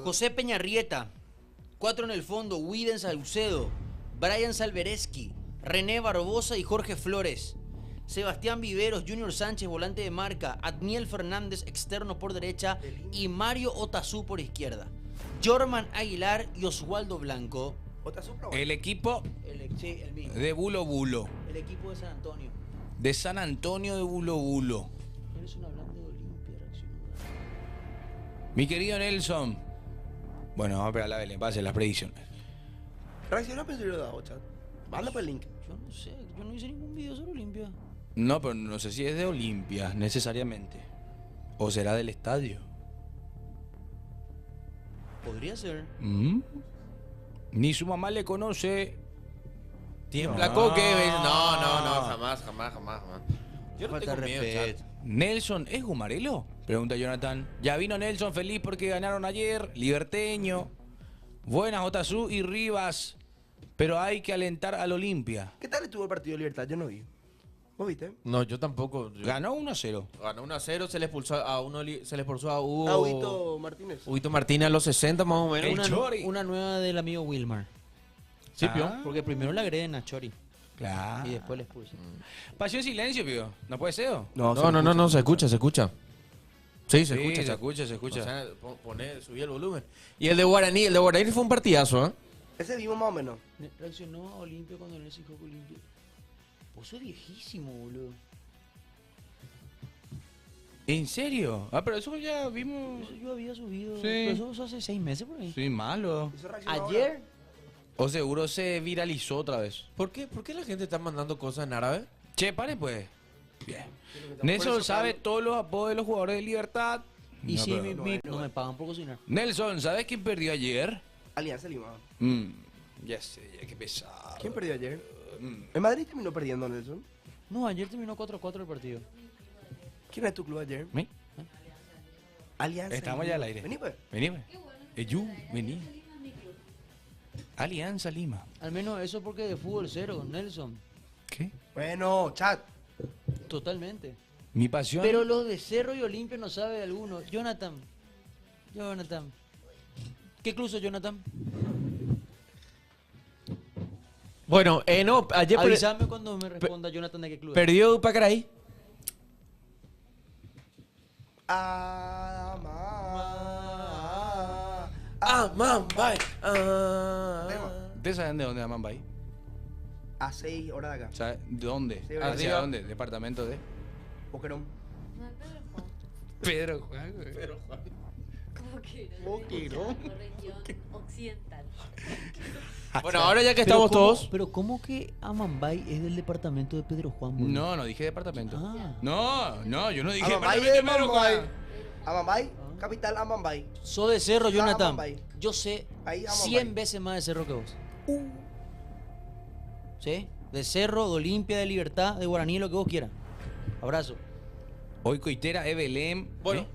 José Peñarrieta. 4 en el fondo. Widen Saucedo. Brian Salvereski. René Barbosa y Jorge Flores. Sebastián Viveros, Junior Sánchez, volante de marca. Adniel Fernández, externo por derecha. Y Mario Otazú por izquierda. Jorman Aguilar y Oswaldo Blanco. El equipo Sí, el mismo. de Bulo Bulo. El equipo de San Antonio. De San Antonio de Bulo Bulo. Nelson hablando de Olimpia, reaccionó. Mi querido Nelson. Bueno, vamos a esperar a la Belén, pase las predicciones. Reacciona, pero yo lo he dado, chat. Manda por el link. Yo no sé, yo no hice ningún video sobre Olimpia. No, pero no sé si es de Olimpia, necesariamente. O será del estadio. Podría ser. Ni su mamá le conoce. Tiembla No. Coque. No, jamás. Yo no Falta tengo miedo, respeto. chat. ¿Nelson es Gumarelo? Pregunta Jonathan. Ya vino Nelson feliz porque ganaron ayer. Liberteño. Buenas Otazú y Rivas. Pero hay que alentar al Olimpia. ¿Qué tal estuvo el partido de Libertad? Yo no vi. ¿Vos viste? No, yo tampoco. Ganó 1-0. Ganó 1-0, se le expulsó a Hugo. A Huguito Martínez. Huguito Martínez a los 60 más o menos. El Chori. Una nueva del amigo Wilmar. Sí, Ah. pio. Porque primero le agreden a Chori Claro. y después le expulsan. Pasión en silencio, pío. ¿No puede ser? No, se escucha. Sí, se escucha. se chat. escucha, se escucha. O sea, subí el volumen. Y el de Guaraní fue un partidazo, ¿eh? Ese vimos más o menos. Reaccionó a Olimpia cuando él se dijo que Olimpia. Vos sos viejísimo, boludo. ¿En serio? Ah, pero eso ya vimos. Eso yo había subido. Sí. Pero eso hace 6 meses por ahí. Sí, malo. Eso reaccionó Ayer. O seguro se viralizó otra vez. ¿Por qué la gente está mandando cosas en árabe? Che, pare pues. Bien. Nelson sabe todos los apodos de los jugadores de Libertad. Y No, sí, pero- no me pagan por cocinar. Nelson, ¿sabes quién perdió ayer? ahora. Alianza Lima. Ya sé, ya qué pesado. ¿Quién perdió ayer? ¿El Madrid terminó perdiendo, Nelson? No, ayer terminó 4-4 el partido. ¿Quién es tu club ayer? ¿Me? Alianza Estamos Lima. ya al aire. Vení, pues. Vení, pues. Vení. Alianza Lima. Al menos eso porque de fútbol cero, Nelson. ¿Qué? Bueno, chat. Totalmente. Mi pasión. Pero los de Cerro y Olimpia no sabe de alguno. Jonathan. ¿Qué club sos, Jonathan? Bueno, no, ayer Avísame cuando me responda Jonathan de qué club es. perdió Pacaraí. Mambay. ¿Ustedes saben de dónde llaman Bay? A 6 horas de acá. ¿Saben de dónde? Sí, ¿Hacia arriba. dónde? Departamento de Boquerón. Pedro Juan. Boquerón. Región occidental. Bueno, ahora ya que Pero estamos ¿cómo- todos. Pero ¿cómo que Amambay es del departamento de Pedro Juan? boludo? No dije departamento. Ah. No, yo no dije Amambay departamento de es Pedro Amambay. Juan. Amambay, capital Amambay. Sos de Cerro, Ah, Jonathan. Amambay. Yo sé Ahí, Amambay. 100 veces más de Cerro que vos. ¿Sí? De Cerro, de Olimpia, de Libertad, de Guaraní, lo que vos quieras. Abrazo. Hoy Coitera, Belén. Bueno,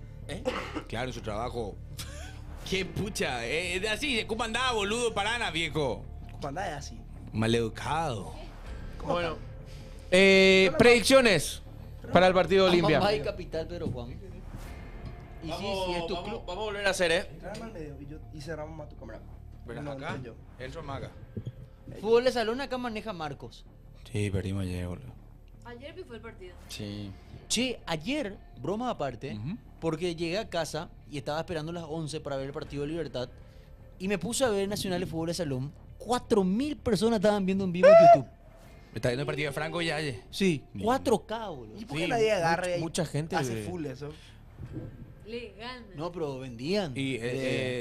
Claro, en su trabajo. Qué pucha, de así, de cómo andaba, boludo, parana, viejo. Cuando es así. Maleducado. bueno. Predicciones para el partido de Olimpia. Amambay, capital Pedro Juan. Y sí, sí, es tu club. Vamos a volver a hacer, Entrame al medio y cerramos más tu cámara. ¿Verdad? No, Acá, no, yo. Elson Maga. Fútbol de salón acá maneja Marcos. Sí, perdimos ayer, boludo. Ayer fue el partido. Sí. Che, ayer, broma aparte, porque llegué a casa y estaba esperando las 11 para ver el partido de Libertad y me puse a ver Nacional de Fútbol de Salón. 4.000 personas estaban viendo en vivo en YouTube. Está viendo el partido de Franco ya ayer. Sí, 4K, boludo. ¿Y por qué Sí, nadie agarre y mucha gente hace full eso? Legal. No, pero vendían. Y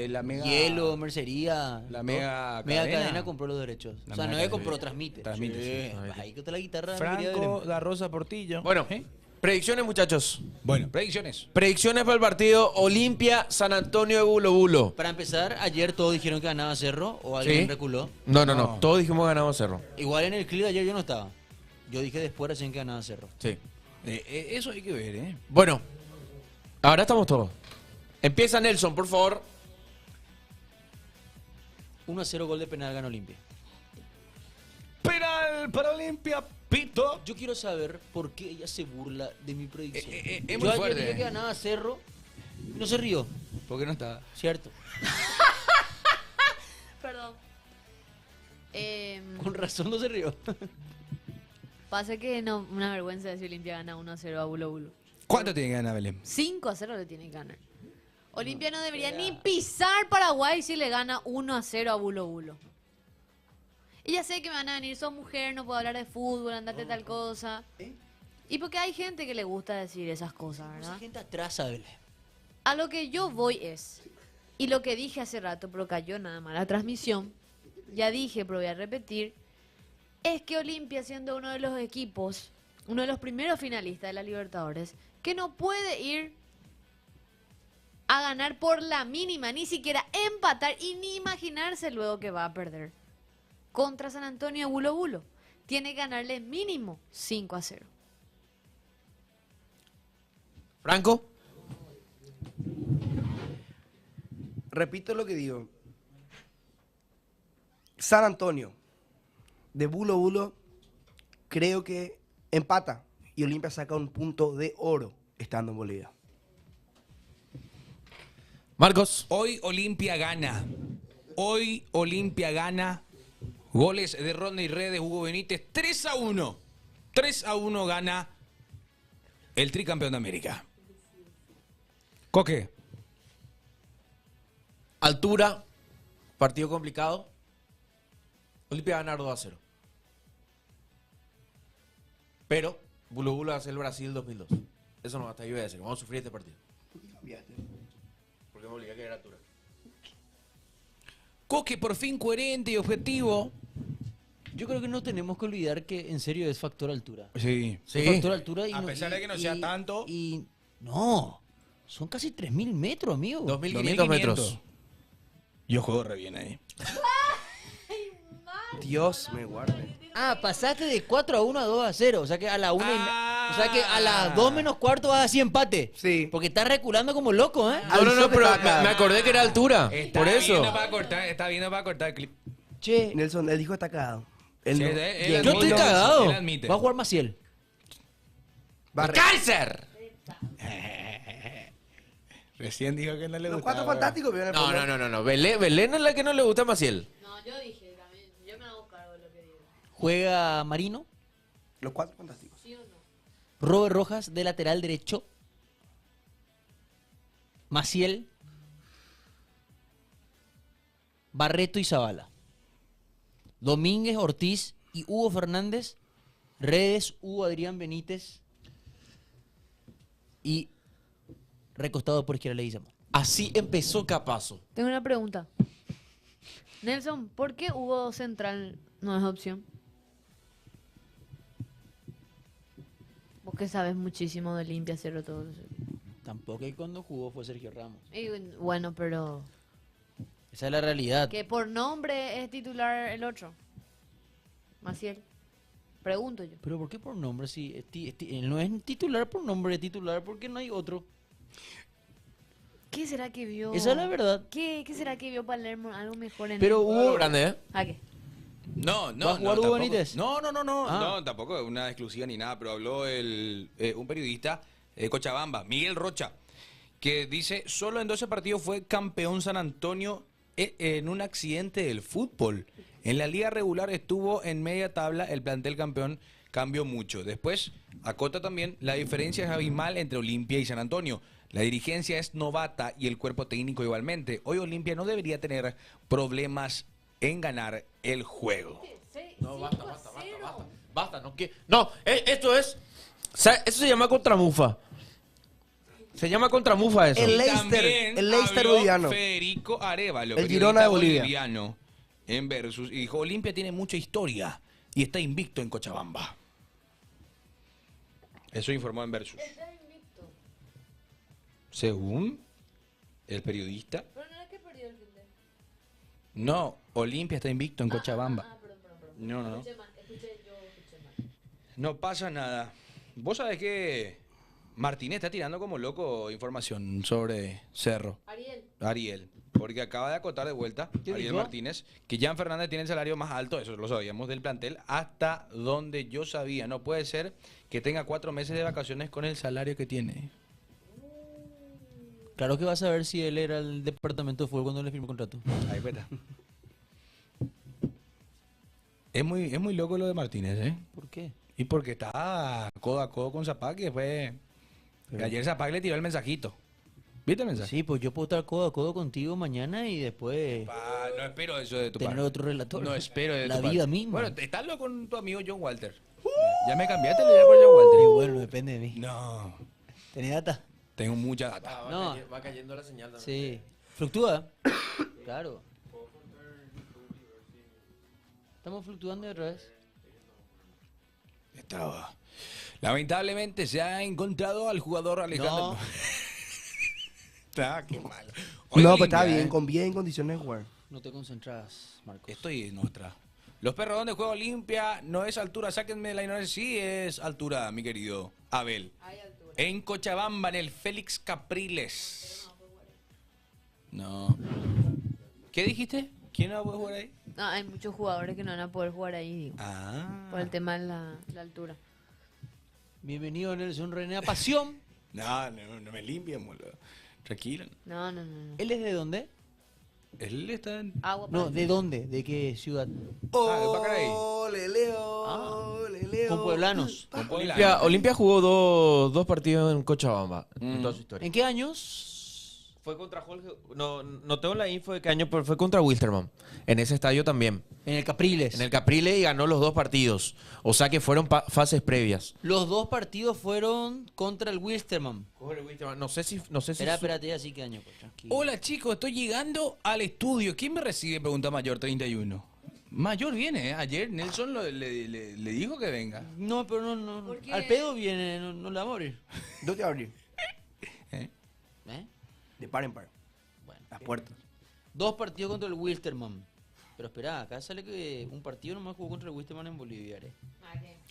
la mega. Hielo, mercería. La todo. mega Mega cadena. cadena compró los derechos. La o sea, mega no es cadena. compró, transmite. Transmite, sí. Ahí que está la guitarra. mi querida Franco Belén. da Rosa Portillo. Bueno, ¿Eh? predicciones, muchachos. Bueno, predicciones. Predicciones para el partido Olimpia San Antonio de Bulo Bulo. Para empezar, ayer todos dijeron que ganaba Cerro o alguien Sí. reculó. No. No. Todos dijimos ganado Cerro. Igual en el clip de ayer yo no estaba. Yo dije después recién que ganaba Cerro. Sí. Eso hay que ver, ¿eh? Bueno, ahora estamos todos. Empieza Nelson, por favor. 1-0 gol de penal gana Olimpia. Penal para Olimpia, Pito. Yo quiero saber por qué ella se burla de mi predicción. Es Yo muy ayer fuerte. dije que ganaba Cerro y no se rió, ¿Por qué no está? ¿cierto? Con razón no se rió. Pasa que no, una vergüenza si Olimpia gana 1-0 a Bulo Bulo. ¿Cuánto tiene que ganar Belén? 5-0 le tiene que ganar. Olimpia no debería ni pisar Paraguay si le gana 1-0 a Bulo Bulo. Y ya sé que me van a venir, sos mujer, no puedo hablar de fútbol, andate tal cosa. Y porque hay gente que le gusta decir esas cosas, ¿verdad? Esa gente atrasa, Belén. A lo que yo voy es, y lo que dije hace rato, pero cayó nada más la transmisión, ya dije, pero voy a repetir, es que Olimpia, siendo uno de los equipos, uno de los primeros finalistas de la Libertadores, que no puede ir a ganar por la mínima, ni siquiera empatar y ni imaginarse luego que va a perder contra San Antonio de Bulo Bulo. Tiene que ganarle mínimo 5-0. Franco. Repito lo que digo. San Antonio, de Bulo Bulo, creo que empata y Olimpia saca un punto de oro estando en Bolivia. Marcos. Hoy Olimpia gana. Hoy Olimpia gana. Goles de Rodney Redes, Hugo Benítez. 3-1. 3-1 gana el tricampeón de América. Coque. Altura. Partido complicado. Olimpia va a ganar 2-0. Pero Bulo Bulo va a ser el Brasil 2002. Eso no, hasta ahí voy a decir. Vamos a sufrir este partido. Porque me obliga a querer altura. Coque, por fin coherente y objetivo. Yo creo que no tenemos que olvidar que en serio es factor altura. Sí. Es factor altura y A pesar de que no sea tanto. Y no, son casi 3.000 metros, amigo. 2.500 metros. Yo juego re bien ahí. Dios me guarde. Ah, pasaste de 4-1 a 2-0. O sea que a la 1 Ah. o sea que a las 2 menos cuarto vas así empate. Sí. Porque estás reculando como loco, ¿eh? No, no, no, Avisó que pero estaba acá. me acordé que era altura. Está Por eso. viendo para cortar, está viendo para cortar el clip. Che, Nelson, él dijo está cagado. Él Sí, no- él Llegó yo admite, estoy y no- cagado. él admite. Va a jugar Maciel. Barre. ¡Cáncer! Recién dijo que no le Los gustaba. cuatro fantásticos vieron el No, fondo. no, no, no, no. Belén es la que no le gusta a Maciel. No, yo dije también, yo me hago cargo de lo que digo. Juega Marino. Los cuatro fantásticos. ¿Sí o no? Robert Rojas de lateral derecho. Maciel. Barreto y Zavala. Domínguez, Ortiz y Hugo Fernández. Redes, Hugo Adrián Benítez. Y recostado por izquierda le Leguizamo. Así empezó Capazo. Tengo una pregunta. Nelson, ¿por qué Hugo Central no es opción? Vos que sabes muchísimo de Olimpia, cero todo eso. Tampoco que cuando jugó fue Sergio Ramos. Y bueno, pero Esa es la realidad. que por nombre es titular el otro. Maciel. Pregunto yo. Pero ¿por qué por nombre? Si él no es titular por nombre, es titular porque no hay otro. ¿Qué será que vio? Esa es la verdad. ¿Qué será que vio Palermo algo mejor en Pero él? Hugo, Grande, ¿eh? ¿A qué? No, no, ¿Va a jugar no, Hugo tampoco. Benítez? No, Ah. no, tampoco una exclusiva ni nada, pero habló un periodista de Cochabamba, Miguel Rocha, que dice, solo en 12 partidos fue campeón San Antonio en un accidente del fútbol. En la liga regular estuvo en media tabla, el plantel campeón cambió mucho. Después, acota también, la diferencia es abismal entre Olimpia y San Antonio. La dirigencia es novata y el cuerpo técnico igualmente. Hoy Olimpia no debería tener problemas en ganar el juego. No, basta. Basta, no que. No, esto es. Eso se llama contramufa. Se llama contramufa eso. El Y Leicester, también el Leicester habló boliviano. Federico Arevalo, El periodista Girona de Bolivia. boliviano, en Versus, y dijo, Olimpia tiene mucha historia y está invicto en Cochabamba. Eso informó en Versus. Según el periodista, Pero no es que perdió el fin de... no, Olimpia está invicto en Cochabamba. perdón. No. Escuché mal. No pasa nada. Vos sabés que Martínez está tirando como loco información sobre Cerro. Ariel, porque acaba de acotar de vuelta, ¿Qué Ariel dijo? Martínez, que Jan Fernández tiene el salario más alto, eso lo sabíamos del plantel, hasta donde yo sabía. No puede ser que tenga 4 meses de vacaciones con el salario que tiene. claro que vas a ver si él era el departamento de fútbol cuando le firmó el contrato. Ahí cuenta. Es muy loco lo de Martínez, ¿eh? ¿Por qué? Y porque está codo a codo con Zapac y después... Ayer Zapac le tiró el mensajito. ¿Viste el mensaje? Sí, pues yo puedo estar codo a codo contigo mañana y después No espero eso de tu tener parte. otro relator. No espero de La tu vida parte. misma. Bueno, estás con tu amigo John Walter. Ya me cambiaste el día por John Walter. Y bueno, depende de mí. No, ¿Tenés data? tengo mucha data. No. Va cayendo la señal también. Sí. ¿Fluctúa? Claro. Estamos fluctuando otra vez. Estaba. Lamentablemente se ha encontrado al jugador Alejandro. No. Está, qué malo. Hoy No, pues está Olimpia, bien, con bien condiciones de jugar. No te concentras, Marcos. Estoy en otra. Los perros donde juega Olimpia no es altura, sáquenme de la ignorancia. Sí es altura, mi querido Abel. Hay altura. En Cochabamba, en el Félix Capriles. No. ¿Qué dijiste? ¿Quién no puede jugar ahí? No, hay muchos jugadores que no van a poder jugar ahí, digo, Ah. por el tema de la altura. Bienvenido, Nelson René, a Pasión. No me limpien, boludo. Tranquilo. No. ¿Él es de dónde? Él está en... Agua No, para ¿de dónde? ¿De qué ciudad? de Pacaraí. Ole, Leo, ole, Leo. Con pueblanos. Con Puebla. Olimpia jugó dos partidos en Cochabamba en toda su historia. ¿En qué años? Fue contra Jorge. No tengo la info de qué año, pero fue contra Wilstermann. En ese estadio también. En el Capriles. En el Capriles y ganó los dos partidos. O sea que fueron fases previas. Los dos partidos fueron contra el Wilstermann. No sé si. Espérate, así que año, pues, tranquilo. Hola chicos, estoy llegando al estudio. ¿Quién me recibe? Pregunta Mayor 31. Mayor viene, ¿eh? Ayer Nelson le dijo que venga. No, pero no. ¿Por qué? Al pedo viene, no le va a morir. ¿Dónde te va a abrir? ¿Eh? De par en par. Bueno. Las puertas. Dos partidos contra el Wilstermann. Pero espera, acá sale que un partido nomás jugó contra el Wilstermann en Bolivia, ¿eh?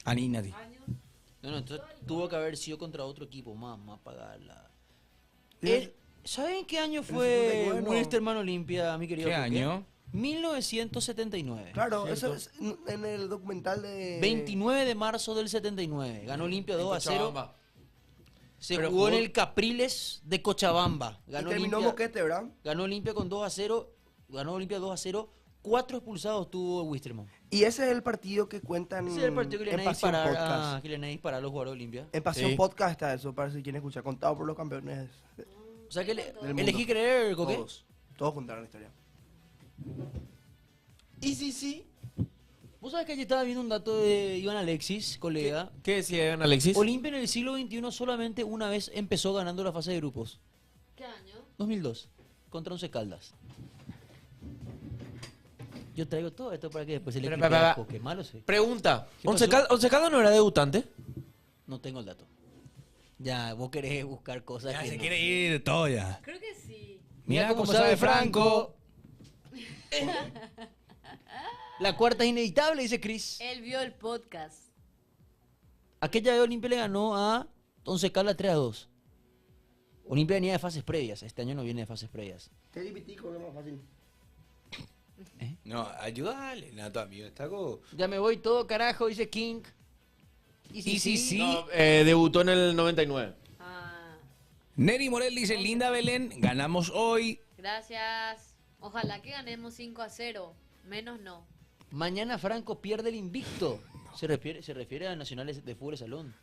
Ani nadie. No, entonces tuvo que haber sido contra otro equipo más para la... ¿Tienes- ¿Saben qué año el fue 79 no? Wilstermann Olimpia, mi querido? ¿Qué Coque? año? 1979. Claro, eso es en el documental de... 29 de marzo del 79. Ganó Olimpia 2-0. Se Pero jugó en jugó- el Capriles de Cochabamba. Y Ganó terminó Olimpia, Moquete, ¿verdad? ganó Olimpia con 2-0. Ganó Olimpia 2-0. 4 expulsados tuvo Wilstermann. Y ese es el partido que cuentan Ese es el partido que le en van a Pasión disparar, Podcast. que le van a disparar a los jugadores de Olimpia. En Pasión Sí. Podcast está eso, para si quieren escuchar. Contado por los campeones. O sea que mundo. elegí creer, Coque. Todos contaron la historia. Y sí. Vos sabés que ayer estaba viendo un dato de Iván Alexis, colega. ¿Qué decía Iván Alexis? Olimpia en el siglo XXI solamente una vez empezó ganando la fase de grupos. ¿Qué año? 2002, contra Once Caldas. Yo traigo todo esto para que después se le Pero, clipe pa, a pa. Coque. Malo sé. Pregunta. ¿Qué ¿Once pasó? Caldas no era debutante? No tengo el dato. Ya, vos querés buscar cosas Ya que se no. quiere ir todo ya. Creo que sí. Mira cómo sabe Franco. La cuarta es inevitable, dice Chris. Él vio el podcast. Aquella vez Olimpia le ganó a Once Caldas 3-2. Olimpia venía de fases previas. Este año no viene de fases previas. Te divitico, que es más fácil. No, ayúdale, Nato, amigo. Está como... Ya me voy todo carajo, dice King. Y sí. No, debutó en el 99. Ah, Neri Morel dice, linda Belén, ganamos hoy. gracias. Ojalá que ganemos 5-0. Menos no. Mañana Franco pierde el invicto. Se refiere a Nacionales de Fútbol de Salón.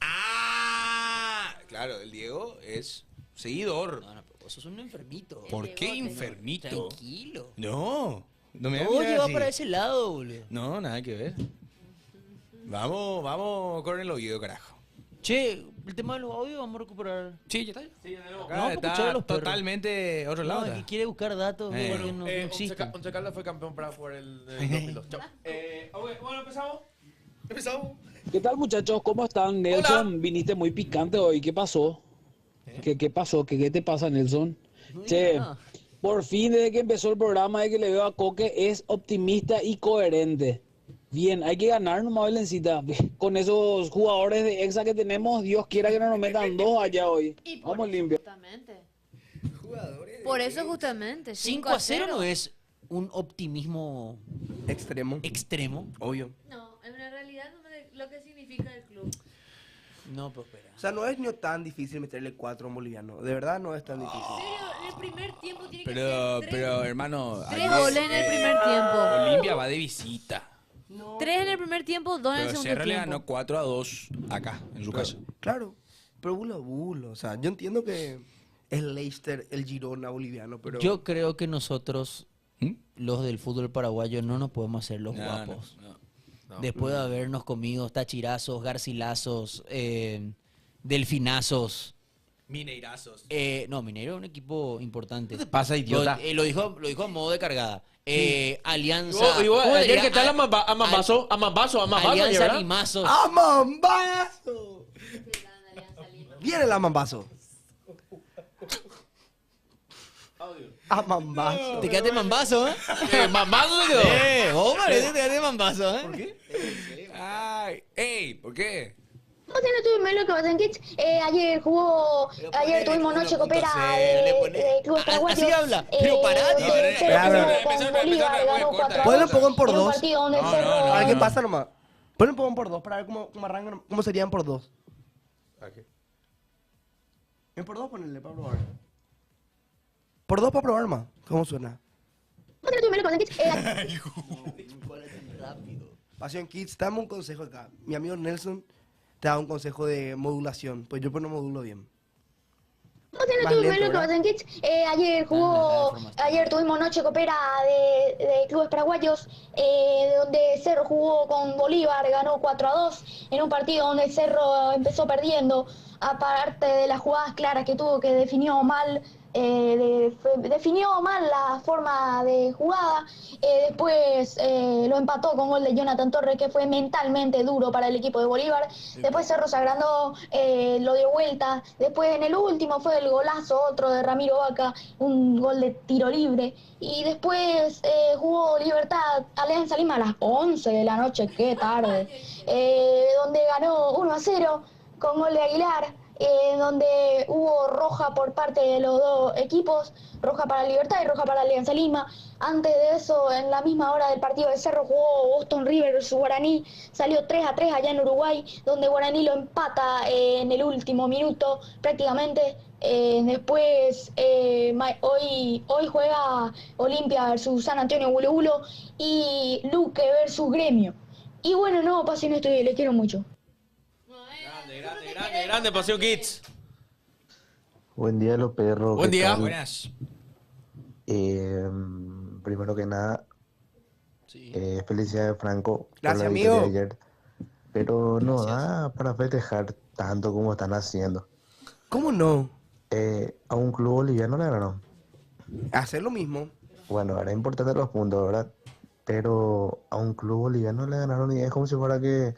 ¡Ah! Claro, el Diego es seguidor. No, pero vos sos un enfermito. ¿Por qué Diegote. infernito? Tranquilo. No me Todo mires lleva así. para ese lado, boludo. No, nada que ver. Vamos con el oído, carajo. Che, el tema de los audios vamos a recuperar. Sí, ya está. No, Acá para escuchar a está los perros. totalmente otro lado. No, que quiere buscar datos Eh. que no existen. Once Caldas fue campeón para jugar el 2002. Chao. Bueno, empezamos. ¿Qué tal, muchachos? ¿Cómo están? Nelson, viniste muy picante hoy. ¿Qué pasó? ¿Qué pasó? ¿Qué te pasa, Nelson? No digas Che, nada. por fin, desde que empezó el programa, de que le veo a Coque, es optimista y coherente. Bien, hay que ganar nomás, Belencita. Con esos jugadores de exa que tenemos, Dios quiera que no nos metan dos allá hoy. Y por Vamos eso limpio. justamente. Por eso justamente. 5-0 no es un optimismo Extremo. extremo. Obvio. No, en la realidad no me lo que significa el club. No, pero espera. O sea, no es ni tan difícil meterle 4 a un boliviano. De verdad no es tan difícil. En serio, en el primer tiempo tiene que Pero, ser pero hermano, tres ayer, goles en el primer tiempo. Olimpia va de visita. 3 en el primer tiempo, 2 en el Pero segundo Cerro le tiempo. ganó 4-2 acá, en su casa. Claro, pero bulo. O sea, yo entiendo que es Leicester, el Girona boliviano, pero... Yo creo que nosotros, ¿Mm? los del fútbol paraguayo, no nos podemos hacer los No, guapos. no. Después de habernos comido tachirazos, garcilazos, delfinazos. Mineirazos. No, Mineiro es un equipo importante. ¿Qué te pasa, idiota? Lo dijo a modo de cargada. Alianza. Y vos, ¿cómo le ayer dirá? que tal a Mambazo, Alianza ¿verdad? Limazos. ¡A Mambazo! Viene la Mambazo. A Mambazo. Te quedaste mambazo, ¿eh? Mambazo se quedó. Vos parece que te quedaste mambazo, ¿eh? ¿Por qué? Ay, ey, ¿por qué? ¿Cómo se no tuvimos lo que pasa en Kids? Ayer tuvimos noche coopera de clubes paraguayos. Así habla. Pero pará, tío. Con Bolívar ganó 4-2 Ponle un poco por en un dos. partido donde No, Cerro... no, no. A ver qué pasa nomás. Ponle un poco por dos para ver cómo arrancan, cómo serían por dos. En por dos ponele para probar. Por dos para probar más. ¿Cómo suena? ¿Cómo se no tuvimos lo que pasa en Kids? Pasión Kids, dame un consejo acá. Mi amigo Nelson te da un consejo de modulación. Pues yo no modulo bien. ¿Cómo se no Más tuvimos lento, lo que ¿verdad? pasa en Kids? Ayer tuvimos noche coopera de clubes paraguayos, donde Cerro jugó con Bolívar, ganó 4-2 en un partido donde Cerro empezó perdiendo, aparte de las jugadas claras que tuvo, que definió mal la forma de jugada. Después lo empató con gol de Jonathan Torres, que fue mentalmente duro para el equipo de Bolívar. Después Cerro se agrandó, lo dio vuelta. Después en el último fue el golazo, otro de Ramiro Vaca, un gol de tiro libre. Y después jugó Libertad Alianza Lima a las 11 de la noche, qué tarde, donde ganó 1-0 con gol de Aguilar. Donde hubo roja por parte de los dos equipos, roja para Libertad y roja para Alianza Lima. Antes de eso, en la misma hora del partido de Cerro, jugó Boston River versus Guaraní, salió 3-3 allá en Uruguay, donde Guaraní lo empata en el último minuto prácticamente. Después, hoy juega Olimpia versus San Antonio Bulo Bulo y Luque versus Gremio. Y bueno, no, Pasión Estudio, les quiero mucho. Grande, Pasión Kids. Buen día, los perros. Buen ¿qué día. tal? Buenas. Primero que nada, felicidades, Franco, Gracias, por la victoria amigo. de ayer. Pero no da para festejar tanto como están haciendo. ¿Cómo no? A un club boliviano le ganaron. Hacer lo mismo. Bueno, era importante los puntos, ¿verdad? Pero a un club boliviano le ganaron y es como si fuera que,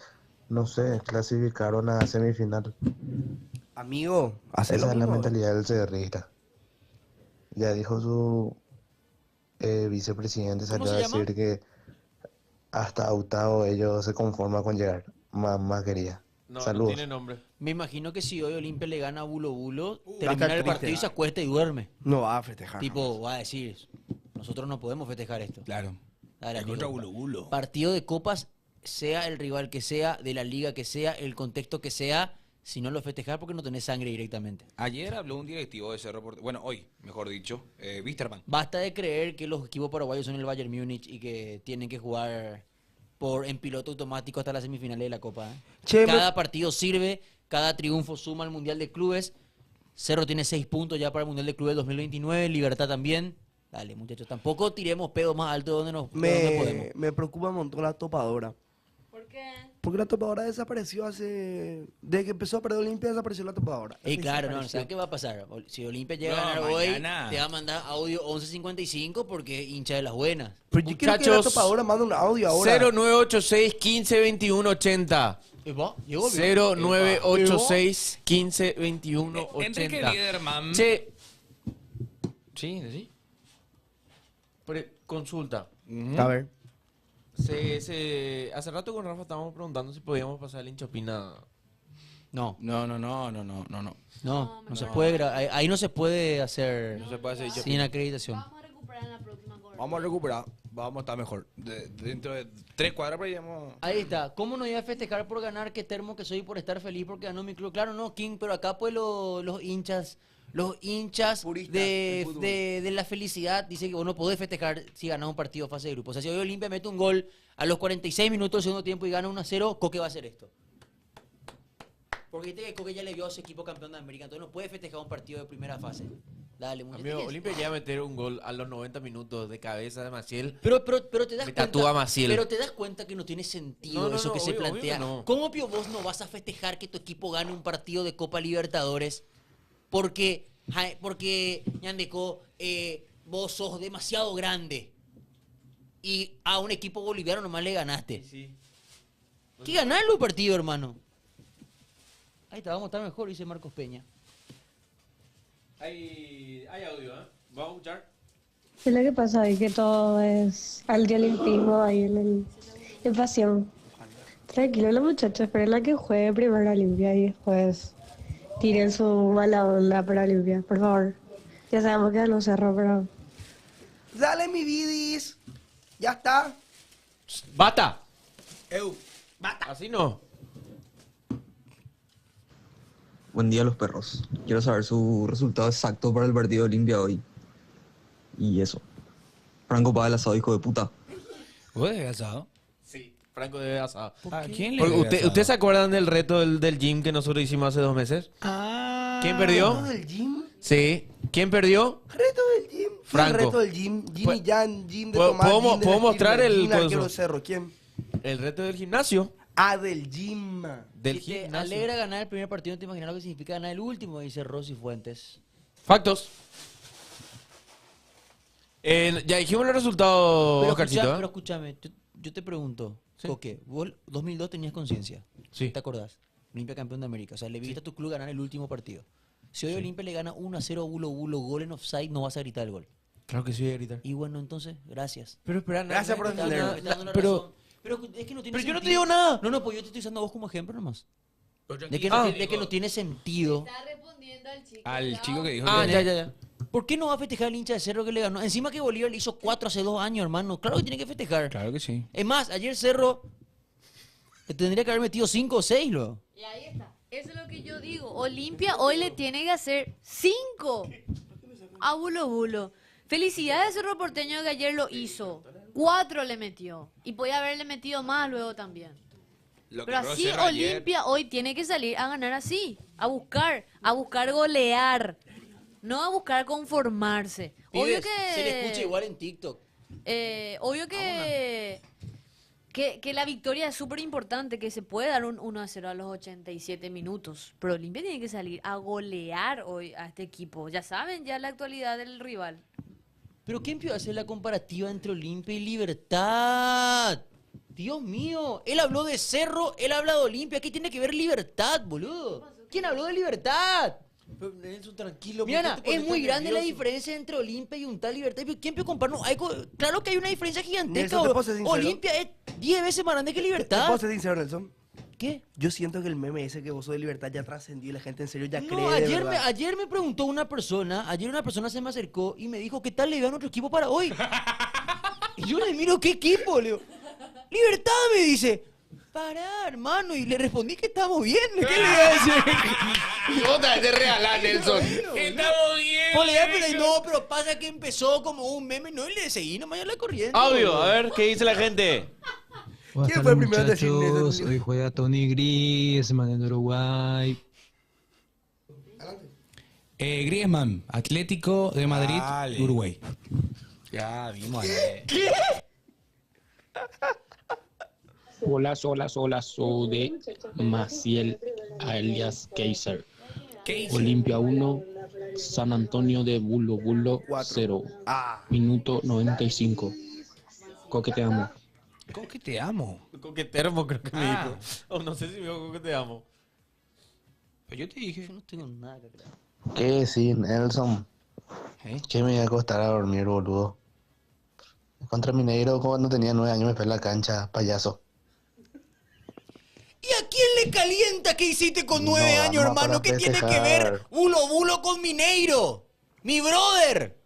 no sé, clasificaron a semifinal. Amigo, hacer Esa lo es la mismo. mentalidad del cerrista. Ya dijo su vicepresidente, ¿Cómo salió a se llama? decir que hasta octavo ellos se conforman con llegar. Más quería. No, Saludos. no tiene nombre. Me imagino que si hoy Olimpia le gana a Bulo Bulo, va a termina estar el triste. partido y se acuesta y duerme. No va a festejar. Tipo, va a decir, nosotros no podemos festejar esto. Claro. Dale, Es contra amigo. Bulo Bulo. Partido de copas, sea el rival que sea, de la liga que sea, el contexto que sea, si no lo festejar porque no tenés sangre directamente. Ayer habló un directivo de Cerro Porteño. Bueno, hoy, mejor dicho, Wisterman. Basta de creer que los equipos paraguayos son el Bayern Múnich y que tienen que jugar en piloto automático hasta las semifinales de la Copa. ¿eh? Che, Cada partido sirve, cada triunfo suma al Mundial de Clubes. Cerro tiene 6 puntos ya para el Mundial de Clubes 2029, Libertad también. Dale, muchachos, tampoco tiremos pedos más alto donde nos donde podemos. Me preocupa un montón la topadora. ¿Por qué? Porque la topadora desapareció hace... Desde que empezó a perder Olimpia desapareció la topadora. Y claro, no, Desapareció. ¿sabes qué va a pasar? Si Olimpia llega No, a ganar hoy, mañana. te va a mandar audio 11:55 porque es hincha de las buenas. Pero yo quiero que la Muchachos, topadora mande un audio ahora. 0986 15 21 80. ¿Llegó bien? 0986 15 21 Enrique 80. Liederman. Che. Sí, sí. Consulta. A ver. Hace rato con Rafa estábamos preguntando si podíamos pasar el hinchapina. No, No. no se puede ahí no se puede hacer No se puede hacer sin acreditación. Vamos a recuperar en la próxima cobertura. Vamos a recuperar. Vamos a estar mejor. Dentro de 3 cuadras, pero ya vamos. Ahí está. ¿Cómo no iba a festejar por ganar? Qué termo que soy por estar feliz porque ganó mi club. Claro, no, King, pero acá pues los hinchas Los hinchas Puristas de, del fútbol. de la felicidad dicen que vos no podés festejar si ganás un partido de fase de grupo. O sea, si hoy Olimpia mete un gol a los 46 minutos del segundo tiempo y gana 1-0, Coque va a hacer esto. Porque viste que Coque ya le vio a su equipo campeón de América, entonces no puede festejar un partido de primera fase. Dale, Amigo, Olimpia llega a meter un gol a los 90 minutos de cabeza de Maciel. pero te das Me cuenta, tatúa Maciel. pero te das cuenta que no tiene sentido No, eso que se obvio plantea. que no. ¿Cómo Pio vos no vas a festejar que tu equipo gane un partido de Copa Libertadores porque Ñandeco, vos sos demasiado grande y a un equipo boliviano nomás le ganaste? ¿Qué ganar los partidos, hermano? Ahí está, vamos a estar mejor, dice Marcos Peña. Hay audio, ¿eh? ¿Vamos a escuchar? Es lo que pasa es que todo es antiolimpismo ahí en pasión. Tranquilo, los muchachos, esperen a que juegue primero Olimpia y después tiren su mala onda para Olimpia, por favor. Ya sabemos que no cerró, pero Dale, mi vidis. Ya está. ¡Bata! Eu. Así no. Buen día, los perros. Quiero saber su resultado exacto para el partido de Olimpia hoy. Y eso. Franco paga el asado, hijo de puta. ¿Vos de asado? Sí, Franco debe asado. ¿A quién le Porque debe asado? ¿Ustedes se acuerdan del reto del gym que nosotros hicimos hace 2 meses? Ah. ¿Quién perdió? ¿Reto del gym? Sí. ¿Quién perdió? ¿Reto del gym? Franco. ¿Quién reto del gym? Jimmy Pues- Jan, Jim de ¿Puedo- Tomás, puedo- Jim de puedo la mostrar Esquina, el Jim de Arquero coso? Cerro? ¿Quién? El reto del gimnasio. Ah, del gym. Del Si te gimnasio. alegra ganar el primer partido, no te imaginas lo que significa ganar el último, dice Rosy Fuentes. Factos. Ya dijimos los resultados, Oscarcito. pero ¿eh? escúchame, yo te pregunto, Sí. Coque, vos 2002 tenías conciencia, Sí. ¿te acordás? Olimpia campeón de América, o sea, le viste a tu club ganar el último partido. Si hoy Olimpia le gana 1-0 a Bulo Bulo, gol en offside, no vas a gritar el gol. Claro que sí voy a gritar. Y bueno, entonces, gracias. Pero espera, Gracias por Me estás dando- entenderlo. me estás dando la pero- razón. Pero es que no tiene pero yo no te sentido. digo nada. No, pues yo te estoy usando a vos como ejemplo nomás. De que, ¿Quién no, te de que dijo? no tiene sentido. Está respondiendo al chico. Al chico que dijo Ah, que- ya. ¿Por qué no va a festejar el hincha de Cerro que le ganó? Encima que Bolívar le hizo 4 hace 2 años, hermano. Claro que tiene que festejar. Claro que sí. Es más, ayer Cerro le tendría que haber metido 5 o 6, luego. Y ahí está. Eso es lo que yo digo. Olimpia hoy le tiene que hacer 5 a Bulo Bulo. Felicidades a Cerro Porteño que ayer lo hizo. 4 le metió. Y podía haberle metido más luego también. Lo que Pero erró así Cerro ayer- Olimpia hoy tiene que salir a ganar así. A buscar golear. No a buscar conformarse. Obvio Pibes, que... se le escucha igual en TikTok. Obvio que la victoria es súper importante, que se puede dar un 1-0 a los 87 minutos. Pero Olimpia tiene que salir a golear hoy a este equipo. Ya saben, ya la actualidad del rival. Pero ¿quién empezó a hacer la comparativa entre Olimpia y Libertad? Dios mío, él habló de Cerro, él habla de Olimpia. ¿Qué tiene que ver Libertad, boludo? ¿Quién habló de Libertad? Pero Nelson, tranquilo. Mira, es muy grande la diferencia entre Olimpia y un tal Libertad. ¿Quién puede comparar? No, claro que hay una diferencia gigantesca. Nelson, ¿te puedo ser sincero? Olimpia es 10 veces más grande que ¿Te puedo Libertad. ser sincero, Nelson? ¿Qué? Yo siento que el meme ese que vos sos de Libertad ya trascendió y la gente en serio ya cree No, de ayer verdad. ayer me preguntó una persona se me acercó y me dijo, ¿qué tal le veo a nuestro equipo para hoy? Y yo le miro, ¿qué equipo? Le digo, Libertad, me dice. Pará, hermano. Y le respondí que estamos bien. ¿Qué le iba a decir? Y vos te regalás, Nelson. Estamos bien. Pues le iba a decir, no, pero pasa que empezó como un meme. No, y le seguí nomás a la corriente. Audio, boludo. a ver, ¿qué dice la gente? ¿Quién fue el primero en decir muchachos? eso? Hoy juega Tony Gris, man en Uruguay. Griezmann, Atlético de Madrid, Dale. Uruguay. Ya vimos ayer. Hola, soy de Maciel alias Kaiser. Olimpia 1, San Antonio de Bulo Bulo 0. Minuto 95. Coque, te amo. ¿Cómo que te amo? Coquetermo, creo que me Ah. dijo. O no sé si me dijo coque te amo. Pues yo te dije. Yo no tengo nada que creer. ¿Qué sí, Nelson? ¿Eh? ¿Qué me iba a costar a dormir, boludo? Contra Mineiro, cuando tenía 9 años, me fue a la cancha, payaso. ¿Y a quién le calienta que hiciste con 9 No, años, vamos hermano? para ¿Qué tiene que festejar. ver Bulo Bulo con Mineiro? Mi brother.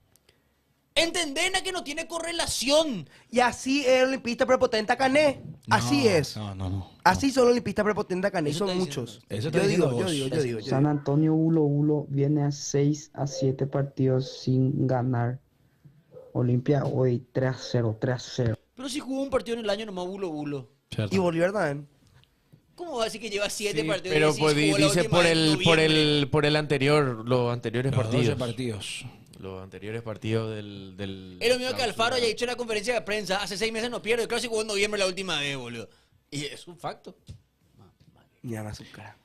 ¿Entendés que no tiene correlación? Y así es el olimpista prepotente a Cané. Así es. No. Así son los olimpistas prepotentes acá, y Eso son está muchos. Eso está Yo diciendo digo, vos. yo digo. San Antonio Bulo viene a 6 a 7 partidos sin ganar. Olimpia hoy 3-0, 3-0. Pero si jugó un partido en el año nomás bulo. Y Bolívar también. ¿Cómo va a decir que lleva 7 partidos? Pero y decís, pues, jugó la dice última vez en noviembre? por el anterior, los anteriores Los partidos. 12 partidos. Los anteriores partidos del Es lo mismo que Alfaro haya dicho en la conferencia de prensa. Hace 6 meses no pierde. Claro, si jugó en noviembre la última vez, boludo. Y es un facto. Ni a su cara.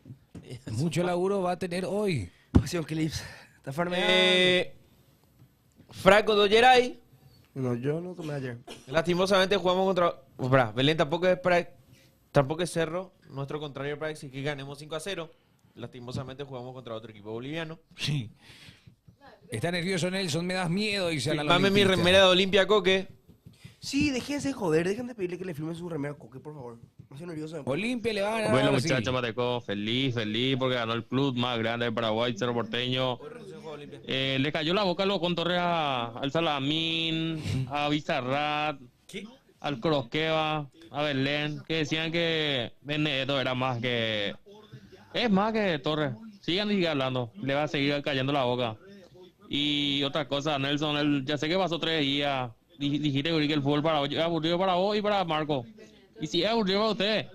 Mucho laburo va a tener hoy. Pasión Clips. Está farmeando. Franco Doyeray. No, yo no tomé ayer. Lastimosamente jugamos contra... Belén tampoco es Cerro. Nuestro contrario para exigir que ganemos 5-0. Lastimosamente jugamos contra otro equipo boliviano. Sí. Está nervioso Nelson, me das miedo, dice a la Firmame mi Olimpista. remera de Olimpia Coque. Sí, déjense joder, dejen de pedirle que le firmen su remera a Coque, por favor. No estoy nervioso. Olimpia le va a ganar. Bueno, a Brasil. muchachos, Mateco, feliz porque ganó el club más grande de Paraguay, Cerro Porteño. Le cayó la boca luego con Torres al Salamín, a Bizarrat, al Crosqueva, a Belén, que decían que Benedetto era más que... Es más que Torres. Sigan y sigan hablando, le va a seguir cayendo la boca. Y otra cosa, Nelson, ya sé que pasó 3 días. Dijiste que el fútbol para es aburrido para vos y para Marco. Y si es aburrido para ustedes,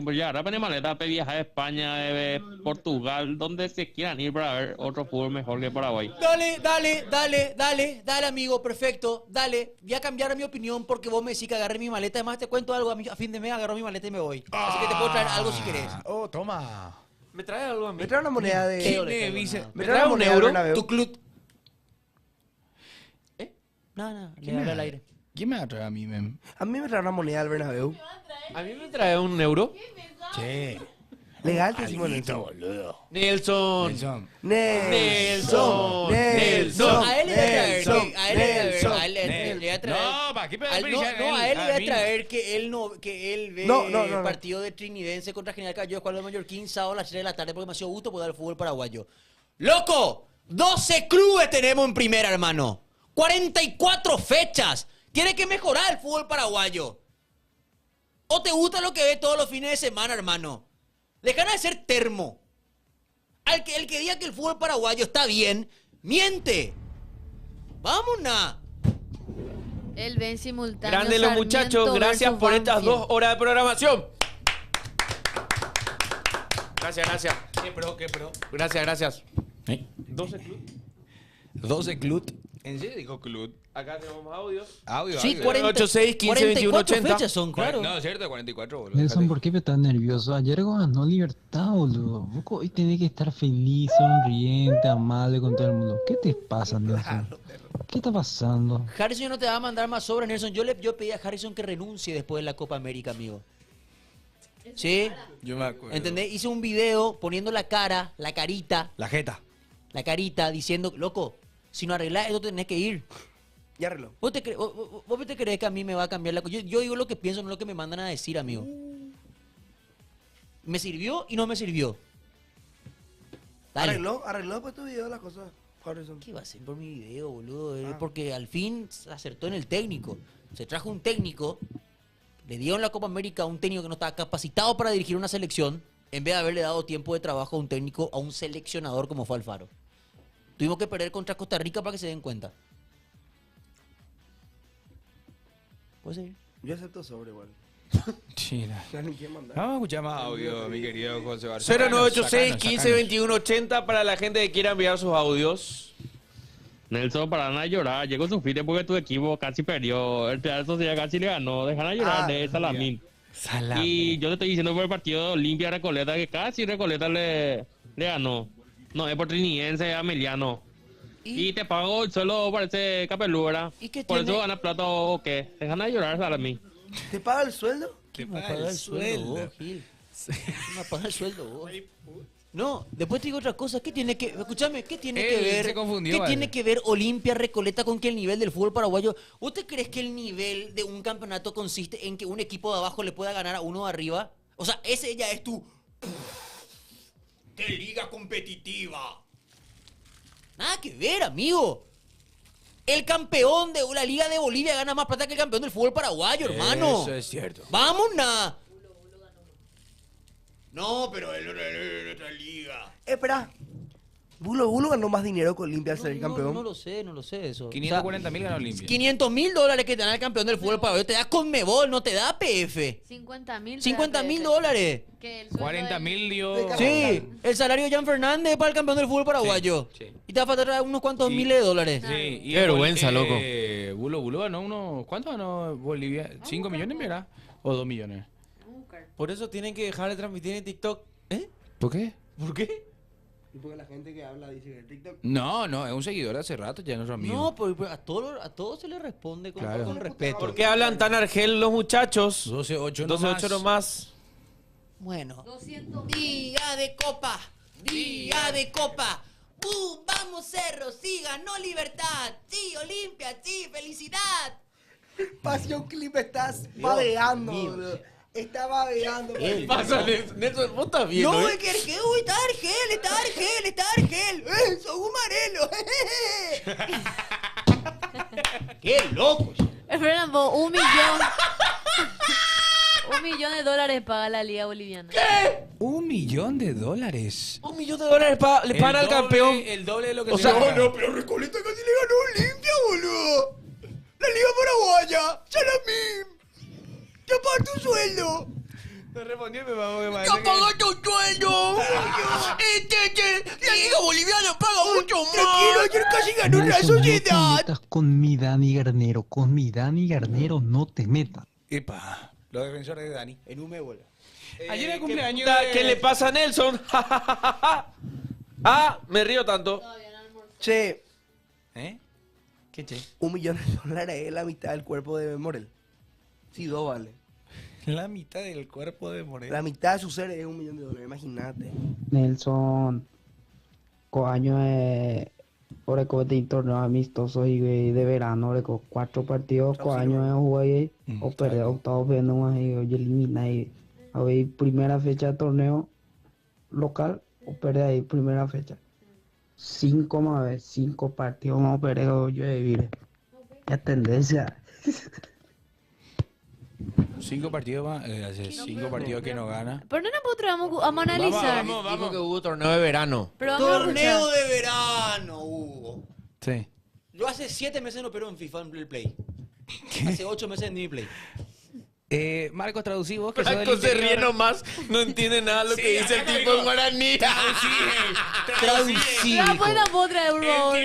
pues ya, rápido maleta, viajar a España, de Portugal, donde se quieran ir para ver otro fútbol mejor que Paraguay. Dale, amigo, perfecto. Dale, voy a cambiar mi opinión porque vos me decís que agarré mi maleta. Además, te cuento algo, a fin de mes agarro mi maleta y me voy. Así que te puedo traer algo si querés. Oh, toma. ¿Me trae algo a mí? Me trae una moneda de... ¿Me trae una moneda de Bernabéu. Tu club. No, le habla al aire. ¿Quién me va a traer a mí, mem? A mí me trae una moneda del Bernabéu. ¿A mí me trae un euro? Sí. Legal, te decimos Nelson. Nelson. Nelson. A él le voy a traer. No, ¿para qué me va a No, a él le voy a traer que él ve el partido de Trinidense contra General Cayo, Escuadrón de Mallorquín, sábado a las 3 de la tarde, porque me ha sido gusto poder dar el fútbol paraguayo. ¡Loco! 12 clubes tenemos en primera, hermano. 44 fechas. Tiene que mejorar el fútbol paraguayo. ¿O te gusta lo que ves todos los fines de semana, hermano? Dejan de ser termo. El que diga que el fútbol paraguayo está bien, miente. ¡Vámonos! El ven simultáneo. Grande los muchachos, gracias por estas 2 horas de programación. Gracias. Qué pro. Gracias. 12 club. 12 club. ¿En serio dijo club? Acá tenemos audios. Audio. Sí, 86 15 21 44 80. fechas son, claro. No, es cierto, 44, boludo. Nelson, ¿por qué me estás nervioso? Ayer ganó Libertad, boludo. Vos hoy tenés que estar feliz, sonriente, amable con todo el mundo. ¿Qué te pasa, Nelson? ¿Qué está pasando? Harrison ya no te va a mandar más sobras, Nelson. Yo pedí a Harrison que renuncie después de la Copa América, amigo. ¿Sí? Yo me acuerdo. ¿Entendés? Hice un video poniendo la cara, la carita, diciendo, loco, si no arreglás esto tenés que ir. Ya arregló. ¿Vos te crees que a mí me va a cambiar la cosa? Yo digo lo que pienso, no lo que me mandan a decir, amigo. ¿Me sirvió y no me sirvió? Dale. Arregló pues tu video las cosas. Harrison. ¿Qué va a hacer por mi video, boludo? Porque al fin acertó en el técnico. Se trajo un técnico, le dio en la Copa América a un técnico que no estaba capacitado para dirigir una selección, en vez de haberle dado tiempo de trabajo a un técnico, a un seleccionador como fue Alfaro. Tuvimos que perder contra Costa Rica para que se den cuenta. ¿Puede seguir? Yo acepto sobre igual. China. ¿Quién manda? Vamos a escuchar más audio, mi querido José Barça. 0986 15 21 80 para la gente que quiera enviar sus audios. Nelson, para no llorar, llegó su fin porque tu equipo casi perdió, el Real Sociedad casi le ganó, dejan a llorar de Salamín. Y yo te estoy diciendo por el partido de Olimpia Recoleta que casi Recoleta le ganó. No, es por Trinidense, Ameliano. Y te pago el suelo, parece capelú, ¿verdad? ¿Y qué por tiene? eso gana plata o qué. Dejan a llorar, Salamín. ¿Te paga el sueldo? ¿Quién me paga el sueldo vos, Gil? ¿Quién me paga el sueldo vos? No, después te digo otra cosa. ¿Qué tiene que... Escúchame, ¿qué tiene que ver... se confundió, ¿Qué vale. tiene que ver Olimpia Recoleta con que el nivel del fútbol paraguayo... ¿Usted cree que el nivel de un campeonato consiste en que un equipo de abajo le pueda ganar a uno de arriba? O sea, ese ya es tu... ¡Qué liga competitiva! Nada que ver, amigo. El campeón de la Liga de Bolivia gana más plata que el campeón del fútbol paraguayo, hermano. Eso es cierto. ¡Vamos, na! No, pero el otra liga. Espera. Bulo Bulo ganó más dinero con Olimpia al ser el campeón. No lo sé eso. 540.000 ganó Olimpia. $500.000 que te dan el campeón del fútbol paraguayo. Te da Conmebol, no te da PF. 50.000. $50.000. Que el sueldo 40.000 dio. Sí, el salario de Jan Fernández para el campeón del fútbol paraguayo. Sí. Y te va a faltar unos cuantos miles de dólares. Sí, y Qué vergüenza, loco. Bulo ganó unos. ¿Cuánto ganó Bolivia? ¿5 millones, verdad? ¿O 2 millones? Por eso tienen que dejar de transmitir en TikTok. ¿Eh? ¿Por qué? ¿Por qué? Y porque la gente que habla dice que el TikTok. No, es un seguidor de hace rato, ya no es amigo. No, pero a todos se les responde con respeto. ¿Por qué hablan tan argel los muchachos? 12-8 12-8 nomás. Bueno. Día de Copa. Día de Copa. ¡Vamos, Cerro! ¡Sí, ganó Libertad! ¡Sí, Olimpia! ¡Sí, felicidad! Pasión Clip, estás babeando, boludo. Está babeando. ¿Qué pasa, Nelson? ¿Vos estás bien? No, ¿no? es que uy, está Argel. ¡Sos un marelo! ¡Qué loco! Esperan, vos, $1 millón. $1 millón paga la Liga Boliviana. ¿Qué? $1 millón. $1 millón le pagan al campeón. El doble de lo que O se sea, gana. pero Recoleta casi le ganó Olimpia, boludo. La Liga Paraguaya. ¡Salamín! ¡Te paga tu sueldo! No respondió, me vamos a ¡Te paga tu sueldo! La Liga Boliviana paga mucho más. Tranquilo, ayer casi ganó la Nelson, no te sociedad. metas con mi Dani Garnero. Con mi Dani Garnero no te metas. Epa, los defensores de Dani. En un me vuelve. Ayer el cumpleaños ¿Qué le pasa a Nelson? Me río tanto. Che, ¿Eh? ¿Qué che? $1 millón es la mitad del cuerpo de Morel. Sí, 2 vale. La mitad del cuerpo de Moreno. La mitad de su ser es $1 millón, imagínate. Nelson, coaño ahora que torneos amistosos y de verano, ahora 4 partidos, coaño jugué o perder octavos viendo más y eliminar y a ver primera fecha de torneo local o perder ahí primera fecha. 5 partidos vamos a perder yo de vivir. Ya tendencia. 5 partidos más, hace 5 partidos que no gana. Pero no nosotros vamos a analizar. Dijo que hubo torneo de verano. Pero vamos a Torneo escuchar. de verano, Hugo. Sí. Yo hace 7 meses no opero en FIFA en el Play. Hace 8 meses en mi Play. Marcos, traducí vos que sos del Franco se interior. ríe nomás. No entiende nada lo que dice el acá tipo digo, en guaraní. Traducí. La buena potra, por favor.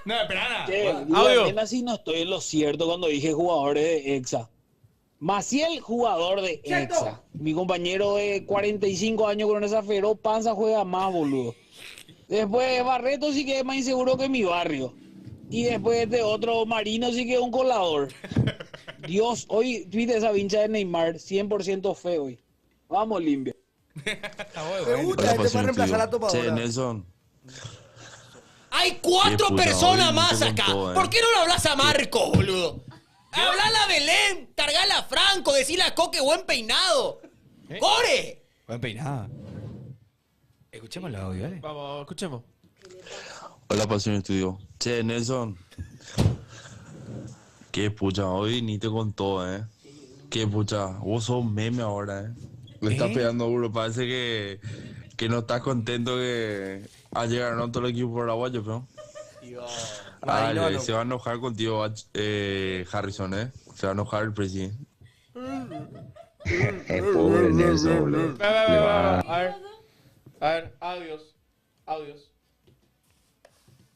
No, espera. Audio. Bien, así no estoy en lo cierto cuando dije jugadores de EXA. Maciel, jugador de EXA. Mi compañero de 45 años con esa feroz panza juega más, boludo. Después Barreto sí que es más inseguro que mi barrio. Y después de otro Marino sí que es un colador. Dios, hoy viste esa vincha de Neymar, 100% fe hoy. Vamos, limpia. Me gusta este para reemplazar a la topadora. Nelson. Hay 4 Qué puta, personas hoy más te acá. contó, ¿Por qué no lo hablas a Marco, boludo? Hablala a Belén, cargala a Franco, decirle a Coque buen peinado. ¡Core! Buen peinado. Escuchemos el audio, dale. Vamos, escuchemos. Hola, Pasión Estudio. Che, Nelson. Qué pucha, hoy ni te contó, Qué pucha, vos sos meme ahora, Le estás pegando duro, parece que no estás contento que ayer ganó todo el equipo paraguayo, pero. Se va a enojar contigo, Harrison, Se va a enojar el presidente. Es pobre Nelson, boludo. Le va A ver, audios.